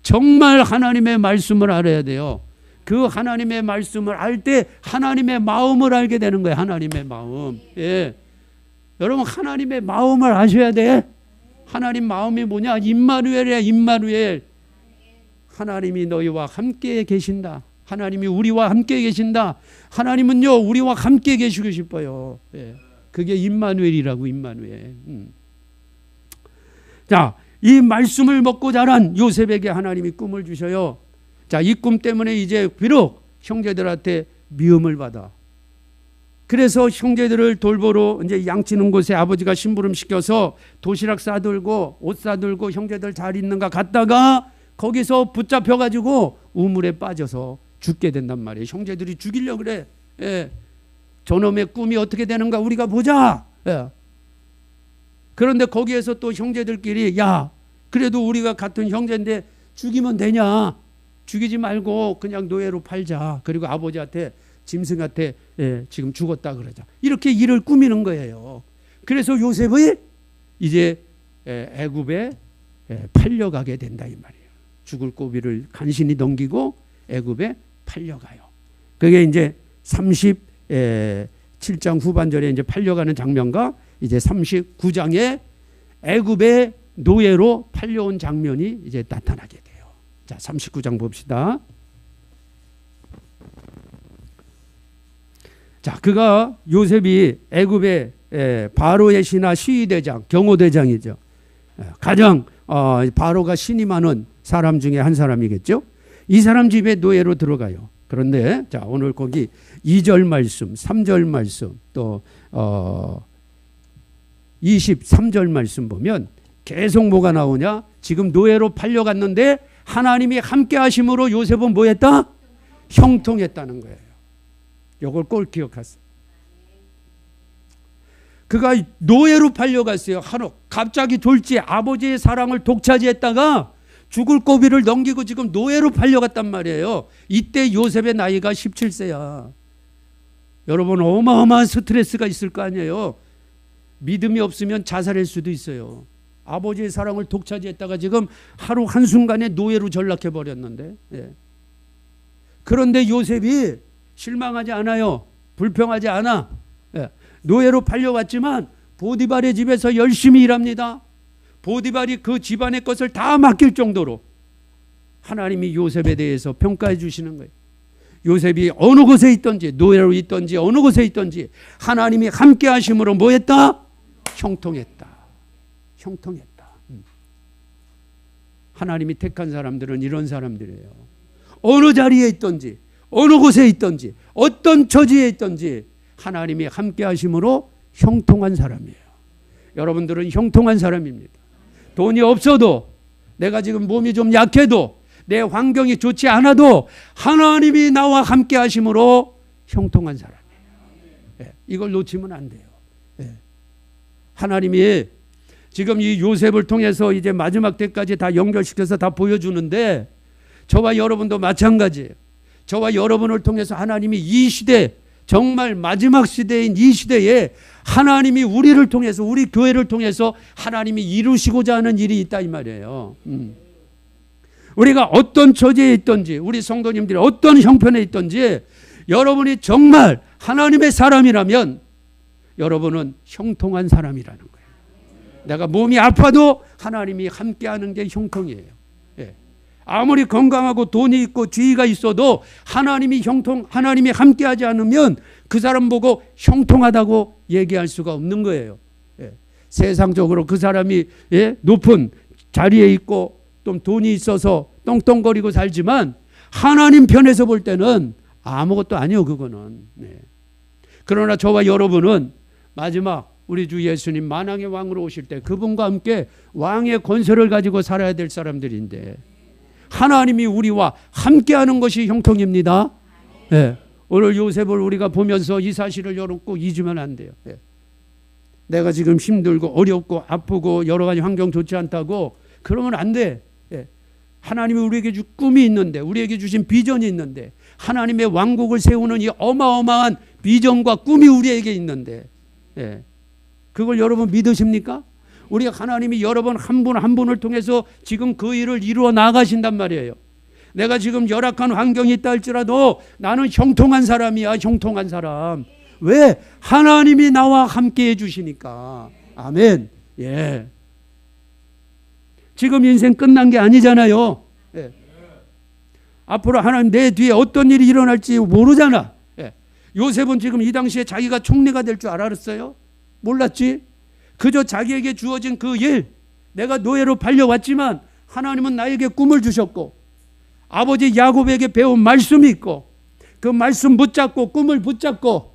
정말 하나님의 말씀을 알아야 돼요. 그 하나님의 말씀을 알 때 하나님의 마음을 알게 되는 거예요. 하나님의 마음. 여러분 하나님의 마음을 아셔야 돼. 하나님 마음이 뭐냐? 임마누엘이야. 임마누엘. 하나님이 너희와 함께 계신다. 하나님이 우리와 함께 계신다. 하나님은요 우리와 함께 계시고 싶어요. 그게 임마누엘이라고. 임마누엘. 자, 이 말씀을 먹고 자란 요셉에게 하나님이 꿈을 주셔요. 자, 이 꿈 때문에 이제 비록 형제들한테 미움을 받아. 그래서 형제들을 돌보러 이제 양치는 곳에 아버지가 심부름 시켜서 도시락 싸들고 옷 싸들고 형제들 잘 있는가 갔다가 거기서 붙잡혀 가지고 우물에 빠져서 죽게 된단 말이에요. 형제들이 죽이려고 그래. 저놈의 꿈이 어떻게 되는가 우리가 보자. 그런데 거기에서 또 형제들끼리 야, 그래도 우리가 같은 형제인데 죽이면 되냐? 죽이지 말고 그냥 노예로 팔자. 그리고 아버지한테 짐승한테 지금 죽었다 그러자. 이렇게 일을 꾸미는 거예요. 그래서 요셉이 이제 애굽에 팔려가게 된다 이 말이에요. 죽을 고비를 간신히 넘기고 애굽에 팔려가요. 그게 이제 37장 후반절에 이제 팔려가는 장면과 이제 39장에 애굽의 노예로 팔려온 장면이 이제 나타나게 돼요. 자, 39장 봅시다. 자, 그가 요셉이 애굽의 바로의 신하 시위대장, 경호대장이죠. 가장 바로가 신임하는 사람 중에 한 사람이겠죠. 이 사람 집에 노예로 들어가요. 그런데 자, 오늘 거기 2절 말씀, 3절 말씀, 또 23절 말씀 보면 계속 뭐가 나오냐? 지금 노예로 팔려갔는데 하나님이 함께 하심으로 요셉은 뭐 했다? 형통했다는 거예요. 이걸 꼭 기억하세요. 그가 노예로 팔려갔어요. 갑자기 졸지 아버지의 사랑을 독차지했다가 죽을 고비를 넘기고 지금 노예로 팔려갔단 말이에요. 이때 요셉의 나이가 17세야. 여러분 어마어마한 스트레스가 있을 거 아니에요. 믿음이 없으면 자살할 수도 있어요. 아버지의 사랑을 독차지했다가 지금 하루 한순간에 노예로 전락해 버렸는데 그런데 요셉이 실망하지 않아요. 불평하지 않아. 예. 노예로 팔려왔지만 보디발의 집에서 열심히 일합니다. 보디발이 그 집안의 것을 다 맡길 정도로 하나님이 요셉에 대해서 평가해 주시는 거예요. 요셉이 어느 곳에 있든지, 노예로 있든지 어느 곳에 있든지 하나님이 함께 하심으로 뭐 했다? 형통했다. 형통했다. 하나님이 택한 사람들은 이런 사람들이에요. 어느 자리에 있든지 어느 곳에 있든지 어떤 처지에 있든지 하나님이 함께 하심으로 형통한 사람이에요. 여러분들은 형통한 사람입니다. 돈이 없어도, 내가 지금 몸이 좀 약해도, 내 환경이 좋지 않아도 하나님이 나와 함께 하심으로 형통한 사람이에요. 예, 이걸 놓치면 안 돼요. 예. 하나님이 지금 이 요셉을 통해서 이제 마지막 때까지 다 연결시켜서 다 보여주는데, 저와 여러분도 마찬가지예요. 저와 여러분을 통해서 하나님이 이 시대, 정말 마지막 시대인 이 시대에 하나님이 우리를 통해서, 우리 교회를 통해서 하나님이 이루시고자 하는 일이 있다 이 말이에요. 우리가 어떤 처지에 있든지, 우리 성도님들이 어떤 형편에 있든지, 여러분이 정말 하나님의 사람이라면 여러분은 형통한 사람이라는 거예요. 내가 몸이 아파도 하나님이 함께하는 게 형통이에요. 예. 아무리 건강하고 돈이 있고 지위가 있어도 하나님이 함께하지 않으면 그 사람 보고 형통하다고 얘기할 수가 없는 거예요. 예. 세상적으로 그 사람이 높은 자리에 있고 좀 돈이 있어서 떵떵거리고 살지만 하나님 편에서 볼 때는 아무것도 아니요, 그거는. 네. 그러나 저와 여러분은 마지막 우리 주 예수님 만왕의 왕으로 오실 때 그분과 함께 왕의 권세를 가지고 살아야 될 사람들인데, 하나님이 우리와 함께하는 것이 형통입니다. 네. 오늘 요셉을 우리가 보면서 이 사실을 여러분 꼭 잊으면 안 돼요. 네. 내가 지금 힘들고 어렵고 아프고 여러 가지 환경 좋지 않다고 그러면 안 돼. 예. 하나님이 우리에게 준 꿈이 있는데, 우리에게 주신 비전이 있는데, 하나님의 왕국을 세우는 이 어마어마한 비전과 꿈이 우리에게 있는데, 예. 그걸 여러분 믿으십니까? 우리 하나님이 여러분 한 분 한 분을 통해서 지금 그 일을 이루어 나가신단 말이에요. 내가 지금 열악한 환경이 있다 할지라도 나는 형통한 사람이야, 형통한 사람. 왜? 하나님이 나와 함께 해주시니까. 아멘. 예. 지금 인생 끝난 게 아니잖아요. 예. 앞으로 하나님 내 뒤에 어떤 일이 일어날지 모르잖아. 예. 요셉은 지금 이 당시에 자기가 총리가 될 줄 알았어요? 몰랐지? 그저 자기에게 주어진 그 일, 내가 노예로 팔려왔지만 하나님은 나에게 꿈을 주셨고, 아버지 야곱에게 배운 말씀이 있고, 그 말씀 붙잡고 꿈을 붙잡고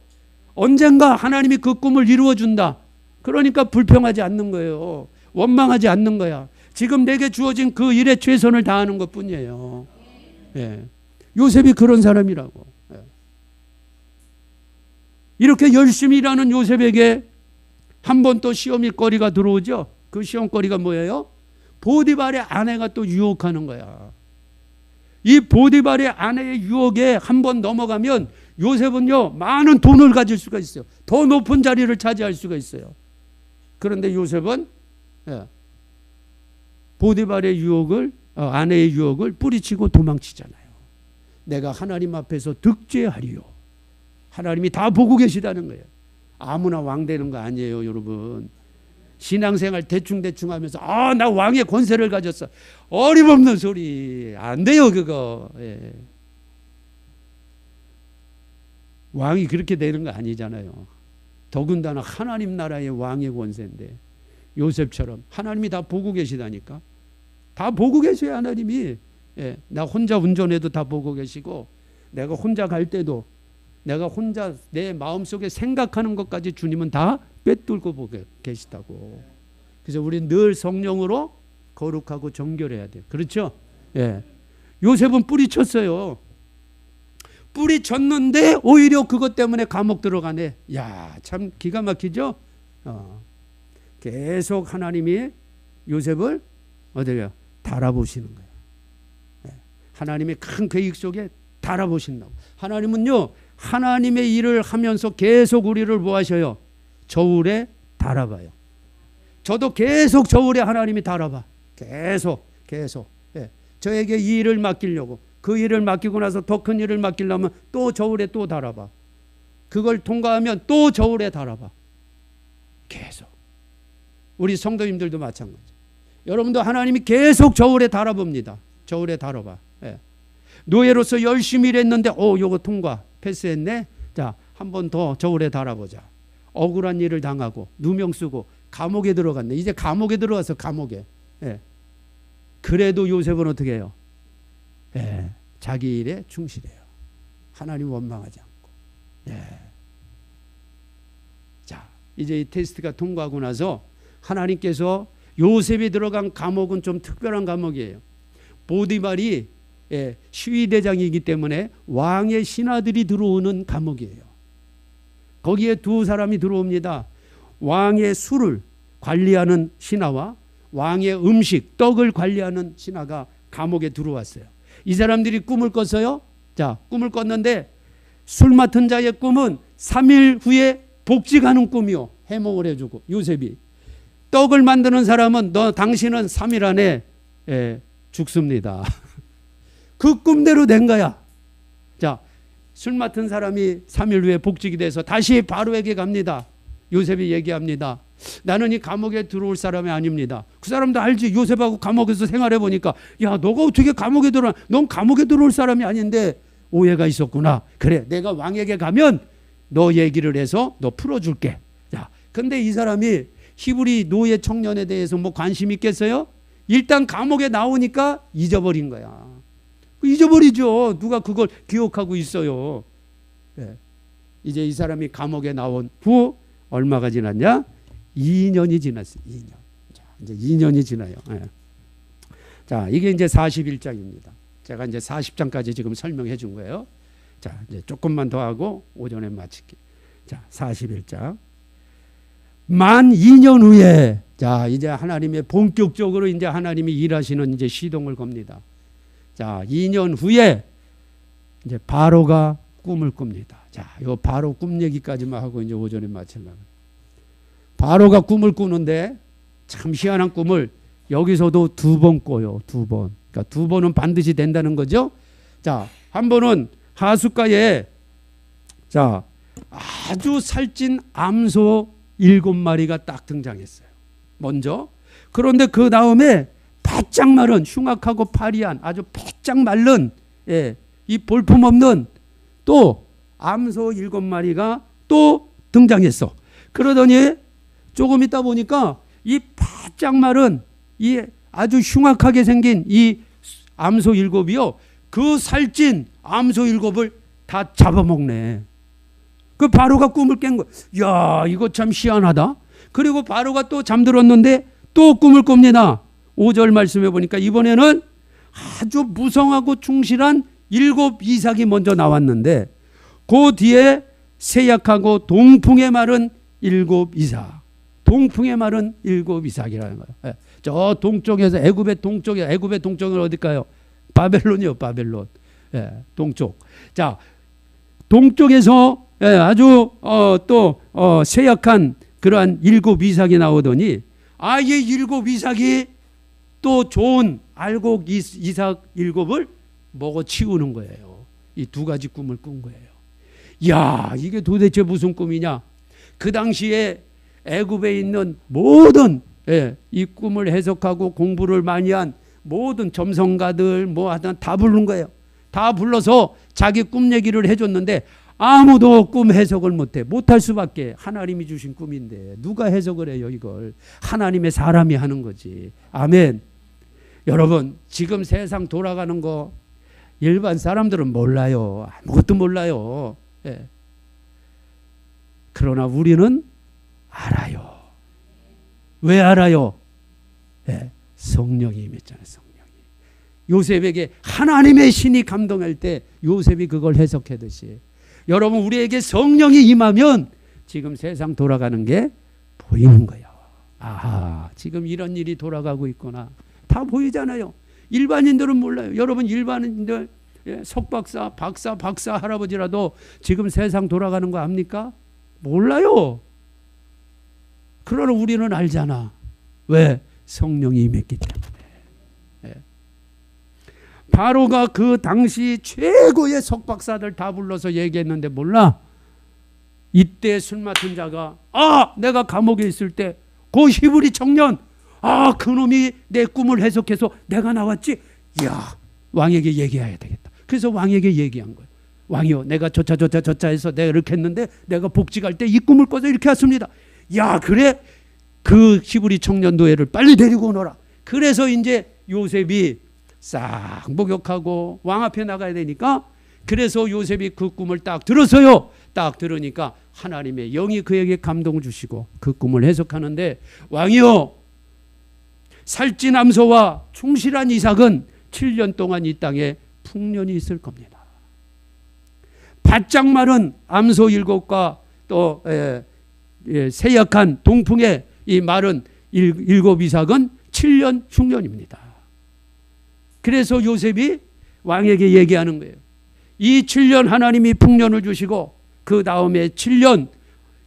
언젠가 하나님이 그 꿈을 이루어준다. 그러니까 불평하지 않는 거예요. 원망하지 않는 거야. 지금 내게 주어진 그 일에 최선을 다하는 것뿐이에요. 예. 요셉이 그런 사람이라고. 예. 이렇게 열심히 일하는 요셉에게 한 번 또 시험일 거리가 들어오죠. 그 시험거리가 뭐예요? 보디발의 아내가 또 유혹하는 거야. 이 보디발의 아내의 유혹에 한 번 넘어가면 요셉은요, 많은 돈을 가질 수가 있어요. 더 높은 자리를 차지할 수가 있어요. 그런데 요셉은 보디발의 유혹을, 아내의 유혹을 뿌리치고 도망치잖아요. 내가 하나님 앞에서 득죄하리요. 하나님이 다 보고 계시다는 거예요. 아무나 왕 되는 거 아니에요, 여러분. 신앙생활 대충대충 하면서 나 왕의 권세를 가졌어. 어림없는 소리. 안 돼요, 그거. 예. 왕이 그렇게 되는 거 아니잖아요. 더군다나 하나님 나라의 왕의 권세인데, 요셉처럼 하나님이 다 보고 계시다니까. 다 보고 계셔요, 하나님이. 예. 나 혼자 운전해도 다 보고 계시고, 내가 혼자 갈 때도, 내가 혼자 내 마음속에 생각하는 것까지 주님은 다 꿰뚫고 보고 계시다고. 그래서 우리는 늘 성령으로 거룩하고 정결해야 돼요. 그렇죠? 예. 요셉은 뿌리쳤어요. 뿌리쳤는데 오히려 그것 때문에 감옥 들어가네. 야, 참 기가 막히죠? 계속 하나님이 요셉을 어디요? 달아보시는 거예요. 예. 하나님의 큰 계획 속에 달아보신다고. 하나님은요, 하나님의 일을 하면서 계속 우리를 뭐 하셔요? 저울에 달아봐요. 저도 계속 저울에 하나님이 달아봐. 계속. 예. 저에게 이 일을 맡기려고, 그 일을 맡기고 나서 더 큰 일을 맡기려면 또 저울에 또 달아봐. 그걸 통과하면 또 저울에 달아봐. 계속. 우리 성도님들도 마찬가지. 여러분도 하나님이 계속 저울에 달아봅니다. 저울에 달아봐. 예. 노예로서 열심히 일했는데 요거 통과 패스했네. 자, 한 번 더 저울에 달아보자. 억울한 일을 당하고 누명 쓰고 감옥에 들어갔네. 이제 감옥에 들어가서 감옥에. 예. 그래도 요셉은 어떻게 해요? 예. 자기 일에 충실해요. 하나님 원망하지 않고. 예. 자, 이제 이 테스트가 통과하고 나서 하나님께서 요셉이 들어간 감옥은 좀 특별한 감옥이에요. 보디발이 시위대장이기 때문에 왕의 신하들이 들어오는 감옥이에요. 거기에 두 사람이 들어옵니다. 왕의 술을 관리하는 신하와 왕의 음식, 떡을 관리하는 신하가 감옥에 들어왔어요. 이 사람들이 꿈을 꿨어요. 자, 꿈을 꿨는데 술 맡은 자의 꿈은 3일 후에 복직하는 꿈이요. 해몽을 해주고 요셉이. 떡을 만드는 사람은 당신은 3일 안에 죽습니다. 그 꿈대로 된 거야. 자, 술 맡은 사람이 3일 후에 복직이 돼서 다시 바로에게 갑니다. 요셉이 얘기합니다. 나는 이 감옥에 들어올 사람이 아닙니다. 그 사람도 알지. 요셉하고 감옥에서 생활해 보니까 야, 너가 어떻게 감옥에 들어와? 넌 감옥에 들어올 사람이 아닌데 오해가 있었구나. 그래, 내가 왕에게 가면 너 얘기를 해서 너 풀어줄게. 자, 근데 이 사람이 히브리 노예 청년에 대해서 뭐 관심 있겠어요? 일단 감옥에 나오니까 잊어버린 거야. 잊어버리죠. 누가 그걸 기억하고 있어요. 네. 이제 이 사람이 감옥에 나온 후 얼마가 지났냐? 2년이 지났어요. 2년. 자, 이제 2년이 지나요. 네. 자, 이게 이제 41장입니다. 제가 이제 40장까지 지금 설명해 준 거예요. 자, 이제 조금만 더 하고 오전에 마칠게요. 자, 41장. 만 2년 후에, 자, 이제 하나님의 본격적으로 이제 하나님이 일하시는 이제 시동을 겁니다. 자, 2년 후에 이제 바로가 꿈을 꿉니다. 자, 요 바로 꿈 얘기까지만 하고 이제 오전에 마치려면. 바로가 꿈을 꾸는데 참 희한한 꿈을 여기서도 2번 꿔요. 2번. 그러니까 2번은 반드시 된다는 거죠. 자, 한 번은 하숫가에 자, 아주 살찐 암소 7마리가 딱 등장했어요. 먼저. 그런데 그 다음에 바짝 마른 흉악하고 파리한 아주 바짝 마른 이 볼품없는 또 암소 7마리가 또 등장했어. 그러더니 조금 있다 보니까 이 바짝 마른 이 아주 흉악하게 생긴 이 암소 7이요. 그 살찐 암소 7을 다 잡아먹네. 그 바로가 꿈을 깬 거야. 야, 이거 참 희한하다. 그리고 바로가 또 잠들었는데 또 꿈을 꿉니다. 5절 말씀해 보니까 이번에는 아주 무성하고 충실한 7 이삭이 먼저 나왔는데 그 뒤에 세약하고 동풍에 마른 7 이삭. 동풍에 마른 7 이삭이라는 거예요. 저 동쪽에서 애굽의 동쪽은 어딜까요? 바벨론이요, 바벨론. 동쪽. 자, 동쪽에서 아주 또 세약한 그러한 7 이삭이 나오더니 아예 7 이삭이 또 좋은 알곡 이삭 7을 먹어 치우는 거예요. 이 2가지 꿈을 꾼 거예요. 야, 이게 도대체 무슨 꿈이냐? 그 당시에 애굽에 있는 모든 이 꿈을 해석하고 공부를 많이 한 모든 점성가들 뭐 하여튼 다 부른 거예요. 다 불러서 자기 꿈 얘기를 해줬는데 아무도 꿈 해석을 못할 수밖에. 하나님이 주신 꿈인데 누가 해석을 해요? 이걸 하나님의 사람이 하는 거지. 아멘. 여러분, 지금 세상 돌아가는 거 일반 사람들은 몰라요. 아무것도 몰라요. 그러나 우리는 알아요. 왜 알아요? 성령이 임했잖아요. 성령이. 요셉에게 하나님의 신이 감동할 때 요셉이 그걸 해석하듯이 여러분, 우리에게 성령이 임하면 지금 세상 돌아가는 게 보이는 거예요. 아하, 지금 이런 일이 돌아가고 있구나. 다 보이잖아요. 일반인들은 몰라요. 여러분, 일반인들 석박사, 박사 할아버지라도 지금 세상 돌아가는 거 압니까? 몰라요. 그러나 우리는 알잖아. 왜? 성령이 임했기 때문에. 바로가 그 당시 최고의 석박사들 다 불러서 얘기했는데 몰라? 이때 술 맡은 자가 내가 감옥에 있을 때 그 히브리 청년 그놈이 내 꿈을 해석해서 내가 나왔지. 이야, 왕에게 얘기해야 되겠다. 그래서 왕에게 얘기한 거예요. 왕이요, 내가 저차 해서 내가 이렇게 했는데 내가 복직할 때 이 꿈을 꿔서 이렇게 왔습니다. 야, 그래? 그 히브리 청년 노예를 빨리 데리고 오너라. 그래서 이제 요셉이 싹 목욕하고 왕 앞에 나가야 되니까, 그래서 요셉이 그 꿈을 딱 들었어요. 딱 들으니까 하나님의 영이 그에게 감동을 주시고 그 꿈을 해석하는데, 왕이요, 살찐 암소와 충실한 이삭은 7년 동안 이 땅에 풍년이 있을 겁니다. 바짝 마른 암소 7과 또 세약한 동풍의 이 마른 7 이삭은 7년 흉년입니다. 그래서 요셉이 왕에게 얘기하는 거예요. 이 7년 하나님이 풍년을 주시고 그 다음에 7년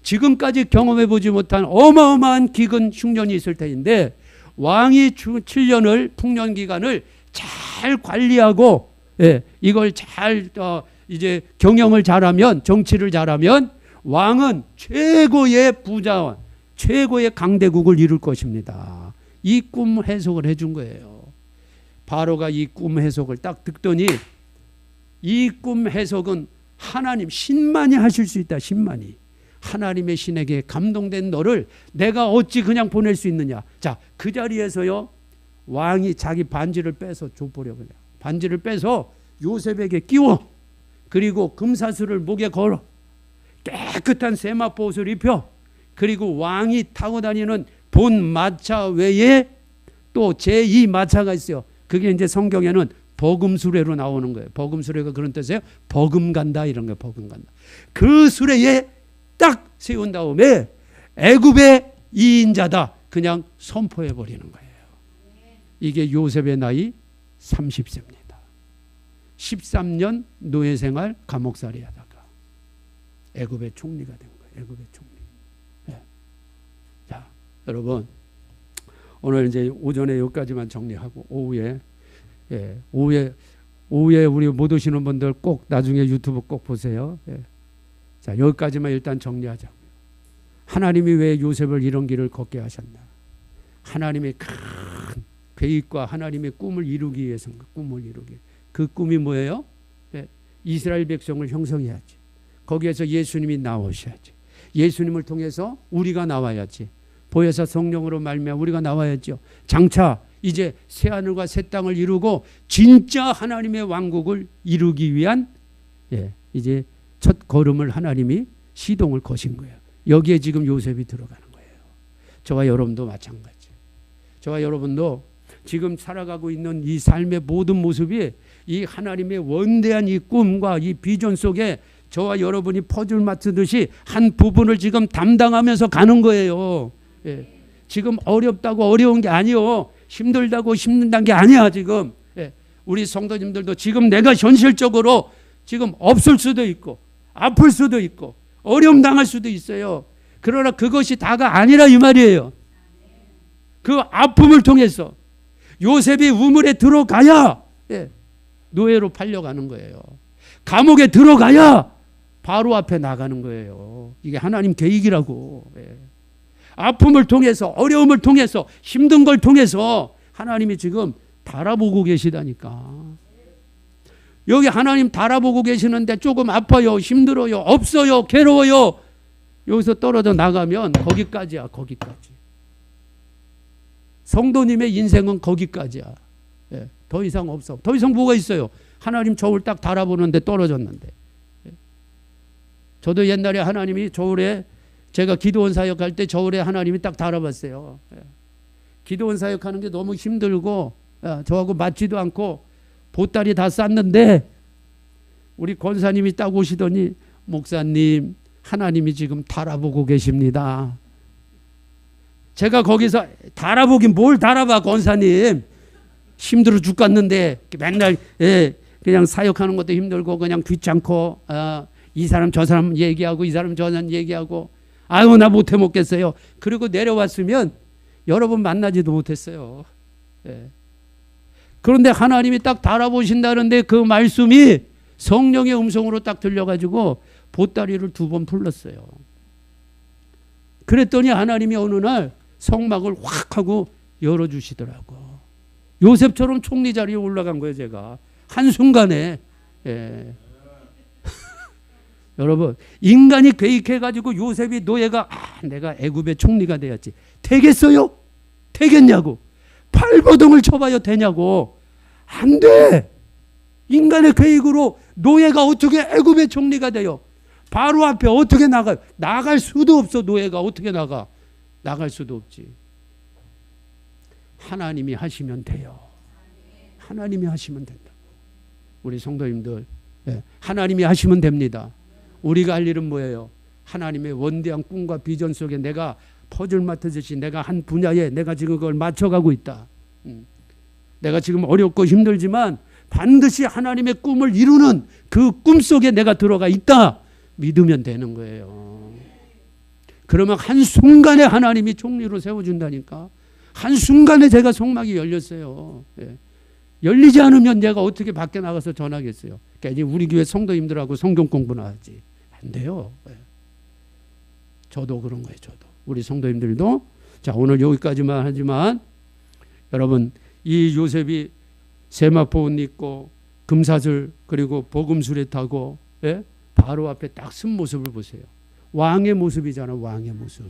지금까지 경험해보지 못한 어마어마한 기근 흉년이 있을 터인데, 왕이 7년을 풍년 기간을 잘 관리하고 이걸 잘 이제 경영을 잘하면, 정치를 잘하면 왕은 최고의 부자원, 최고의 강대국을 이룰 것입니다. 이 꿈 해석을 해준 거예요. 바로가 이 꿈 해석을 딱 듣더니, 이 꿈 해석은 하나님 신만이 하실 수 있다. 신만이. 하나님의 신에게 감동된 너를 내가 어찌 그냥 보낼 수 있느냐. 자, 그 자리에서요, 왕이 자기 반지를 빼서 줘보려고 해요. 반지를 빼서 요셉에게 끼워, 그리고 금사슬을 목에 걸어, 깨끗한 세마포 옷을 입혀, 그리고 왕이 타고 다니는 본 마차 외에 또 제2 마차가 있어요. 그게 이제 성경에는 버금수레로 나오는 거예요. 버금수레가 그런 뜻이에요. 버금간다 이런 거예요. 버금간다. 그 수레에 딱 세운 다음에 애굽의 2인자다 그냥 선포해 버리는 거예요. 이게 요셉의 나이 30세입니다. 13년 노예 생활 감옥살이 하다가 애굽의 총리가 된 거예요. 애굽의 총리. 네. 자, 여러분, 오늘 이제 오전에 여기까지만 정리하고 오후에 우리 못 오시는 분들 꼭 나중에 유튜브 꼭 보세요. 자, 여기까지만 일단 정리하자고요. 하나님이 왜 요셉을 이런 길을 걷게 하셨나? 하나님의 큰 계획과 하나님의 꿈을 이루기 위해서인가? 꿈을 이루기. 그 꿈이 뭐예요? 이스라엘 백성을 형성해야지. 거기에서 예수님이 나오셔야지. 예수님을 통해서 우리가 나와야지. 보혜사 성령으로 말미암아 우리가 나와야죠. 장차 이제 새하늘과 새 땅을 이루고 진짜 하나님의 왕국을 이루기 위한 이제 첫 걸음을 하나님이 시동을 거신 거예요. 여기에 지금 요셉이 들어가는 거예요. 저와 여러분도 마찬가지. 저와 여러분도 지금 살아가고 있는 이 삶의 모든 모습이 이 하나님의 원대한 이 꿈과 이 비전 속에 저와 여러분이 퍼즐 맞추듯이 한 부분을 지금 담당하면서 가는 거예요. 지금 어렵다고 어려운 게 아니요. 힘들다고 힘든다는 게 아니야. 지금 우리 성도님들도 지금 내가 현실적으로 지금 없을 수도 있고 아플 수도 있고 어려움 당할 수도 있어요. 그러나 그것이 다가 아니라 이 말이에요. 그 아픔을 통해서 요셉이 우물에 들어가야 노예로 팔려가는 거예요. 감옥에 들어가야 바로 앞에 나가는 거예요. 이게 하나님 계획이라고. 아픔을 통해서, 어려움을 통해서, 힘든 걸 통해서 하나님이 지금 달아보고 계시다니까. 여기 하나님 달아보고 계시는데 조금 아파요, 힘들어요, 없어요, 괴로워요. 여기서 떨어져 나가면 거기까지야. 거기까지. 성도님의 인생은 거기까지야. 더 이상 없어. 더 이상 뭐가 있어요. 하나님 저울 딱 달아보는데 떨어졌는데. 저도 옛날에 하나님이 저울에, 제가 기도원 사역할 때 저울에 하나님이 딱 달아봤어요. 기도원 사역하는 게 너무 힘들고 저하고 맞지도 않고 보따리 다 쌌는데 우리 권사님이 딱 오시더니, 목사님 하나님이 지금 달아보고 계십니다. 제가 거기서 달아보긴 뭘 달아봐, 권사님. 힘들어 죽겠는데 맨날 그냥 사역하는 것도 힘들고 그냥 귀찮고 이 사람 저 사람 얘기하고 이 사람 저 사람 얘기하고 아유 나 못해 먹겠어요. 그리고 내려왔으면 여러분 만나지도 못했어요. 그런데 하나님이 딱 달아보신다는데 그 말씀이 성령의 음성으로 딱 들려가지고 보따리를 2번 풀렀어요. 그랬더니 하나님이 어느 날 성막을 확 하고 열어주시더라고. 요셉처럼 총리 자리에 올라간 거예요, 제가. 한순간에. 예. 여러분, 인간이 계획해가지고 요셉이 노예가 내가 애굽의 총리가 돼야지. 되겠어요? 되겠냐고. 발버둥을 쳐봐요, 되냐고. 안 돼. 인간의 계획으로 노예가 어떻게 애굽의 총리가 돼요? 바로 앞에 어떻게 나가요? 나갈 수도 없어. 노예가 어떻게 나가? 나갈 수도 없지. 하나님이 하시면 돼요. 하나님이 하시면 된다고. 우리 성도님들, 하나님이 하시면 됩니다. 우리가 할 일은 뭐예요? 하나님의 원대한 꿈과 비전 속에 내가 퍼즐 맞추듯이 내가 한 분야에 내가 지금 그걸 맞춰가고 있다. 내가 지금 어렵고 힘들지만 반드시 하나님의 꿈을 이루는 그 꿈 속에 내가 들어가 있다. 믿으면 되는 거예요. 그러면 한순간에 하나님이 총리로 세워준다니까. 한순간에 제가 성막이 열렸어요. 열리지 않으면 내가 어떻게 밖에 나가서 전하겠어요. 그러니까 우리 교회 성도님들하고 성경 공부나 하지. 안 돼요. 저도 그런 거예요. 저도. 우리 성도님들도. 자, 오늘 여기까지만 하지만 여러분, 이 요셉이 세마포 옷 입고 금사슬 그리고 복음수레 타고 바로 앞에 딱 쓴 모습을 보세요. 왕의 모습이잖아. 왕의 모습.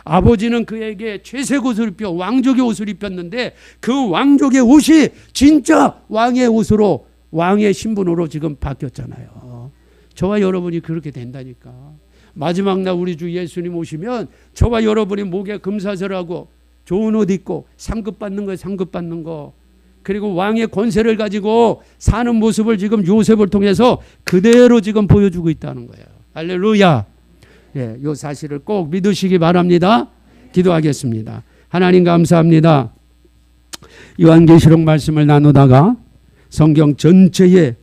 아버지는 그에게 채색 옷을 입혀 왕족의 옷을 입혔는데 그 왕족의 옷이 진짜 왕의 옷으로 왕의 신분으로 지금 바뀌었잖아요. 저와 여러분이 그렇게 된다니까. 마지막 날 우리 주 예수님 오시면 저와 여러분이 목에 금사슬하고 좋은 옷 입고 상급 받는 거예요. 상급 받는 거. 그리고 왕의 권세를 가지고 사는 모습을 지금 요셉을 통해서 그대로 지금 보여주고 있다는 거예요. 할렐루야. 이 사실을 꼭 믿으시기 바랍니다. 기도하겠습니다. 하나님 감사합니다. 요한계시록 말씀을 나누다가 성경 전체의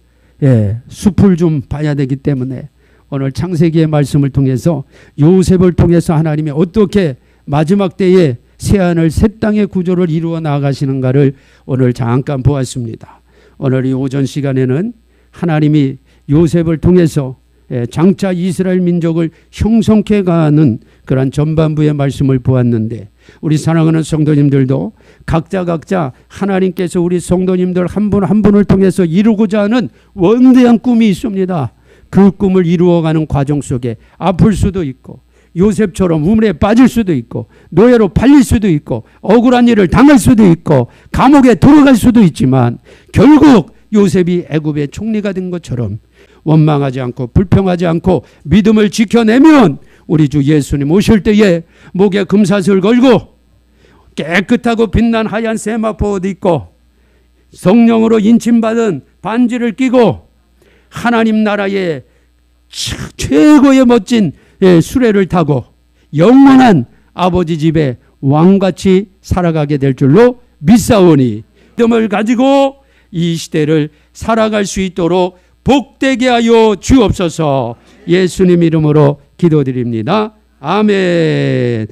숲을 좀 봐야 되기 때문에 오늘 창세기의 말씀을 통해서 요셉을 통해서 하나님이 어떻게 마지막 때에 새하늘 새 땅의 구조를 이루어 나가시는가를 오늘 잠깐 보았습니다. 오늘 이 오전 시간에는 하나님이 요셉을 통해서 장차 이스라엘 민족을 형성해 가는 그런 전반부의 말씀을 보았는데 우리 사랑하는 성도님들도 각자 하나님께서 우리 성도님들 한 분 한 분을 통해서 이루고자 하는 원대한 꿈이 있습니다. 그 꿈을 이루어가는 과정 속에 아플 수도 있고 요셉처럼 우물에 빠질 수도 있고 노예로 팔릴 수도 있고 억울한 일을 당할 수도 있고 감옥에 들어갈 수도 있지만 결국 요셉이 애굽의 총리가 된 것처럼 원망하지 않고 불평하지 않고 믿음을 지켜내면 우리 주 예수님 오실 때에 목에 금사슬 걸고 깨끗하고 빛난 하얀 세마포 옷 입고 성령으로 인침받은 반지를 끼고 하나님 나라의 최고의 멋진 수레를 타고 영원한 아버지 집에 왕같이 살아가게 될 줄로 믿사오니 믿음을 가지고 이 시대를 살아갈 수 있도록 복되게 하여 주옵소서. 예수님 이름으로 기도드립니다. 아멘.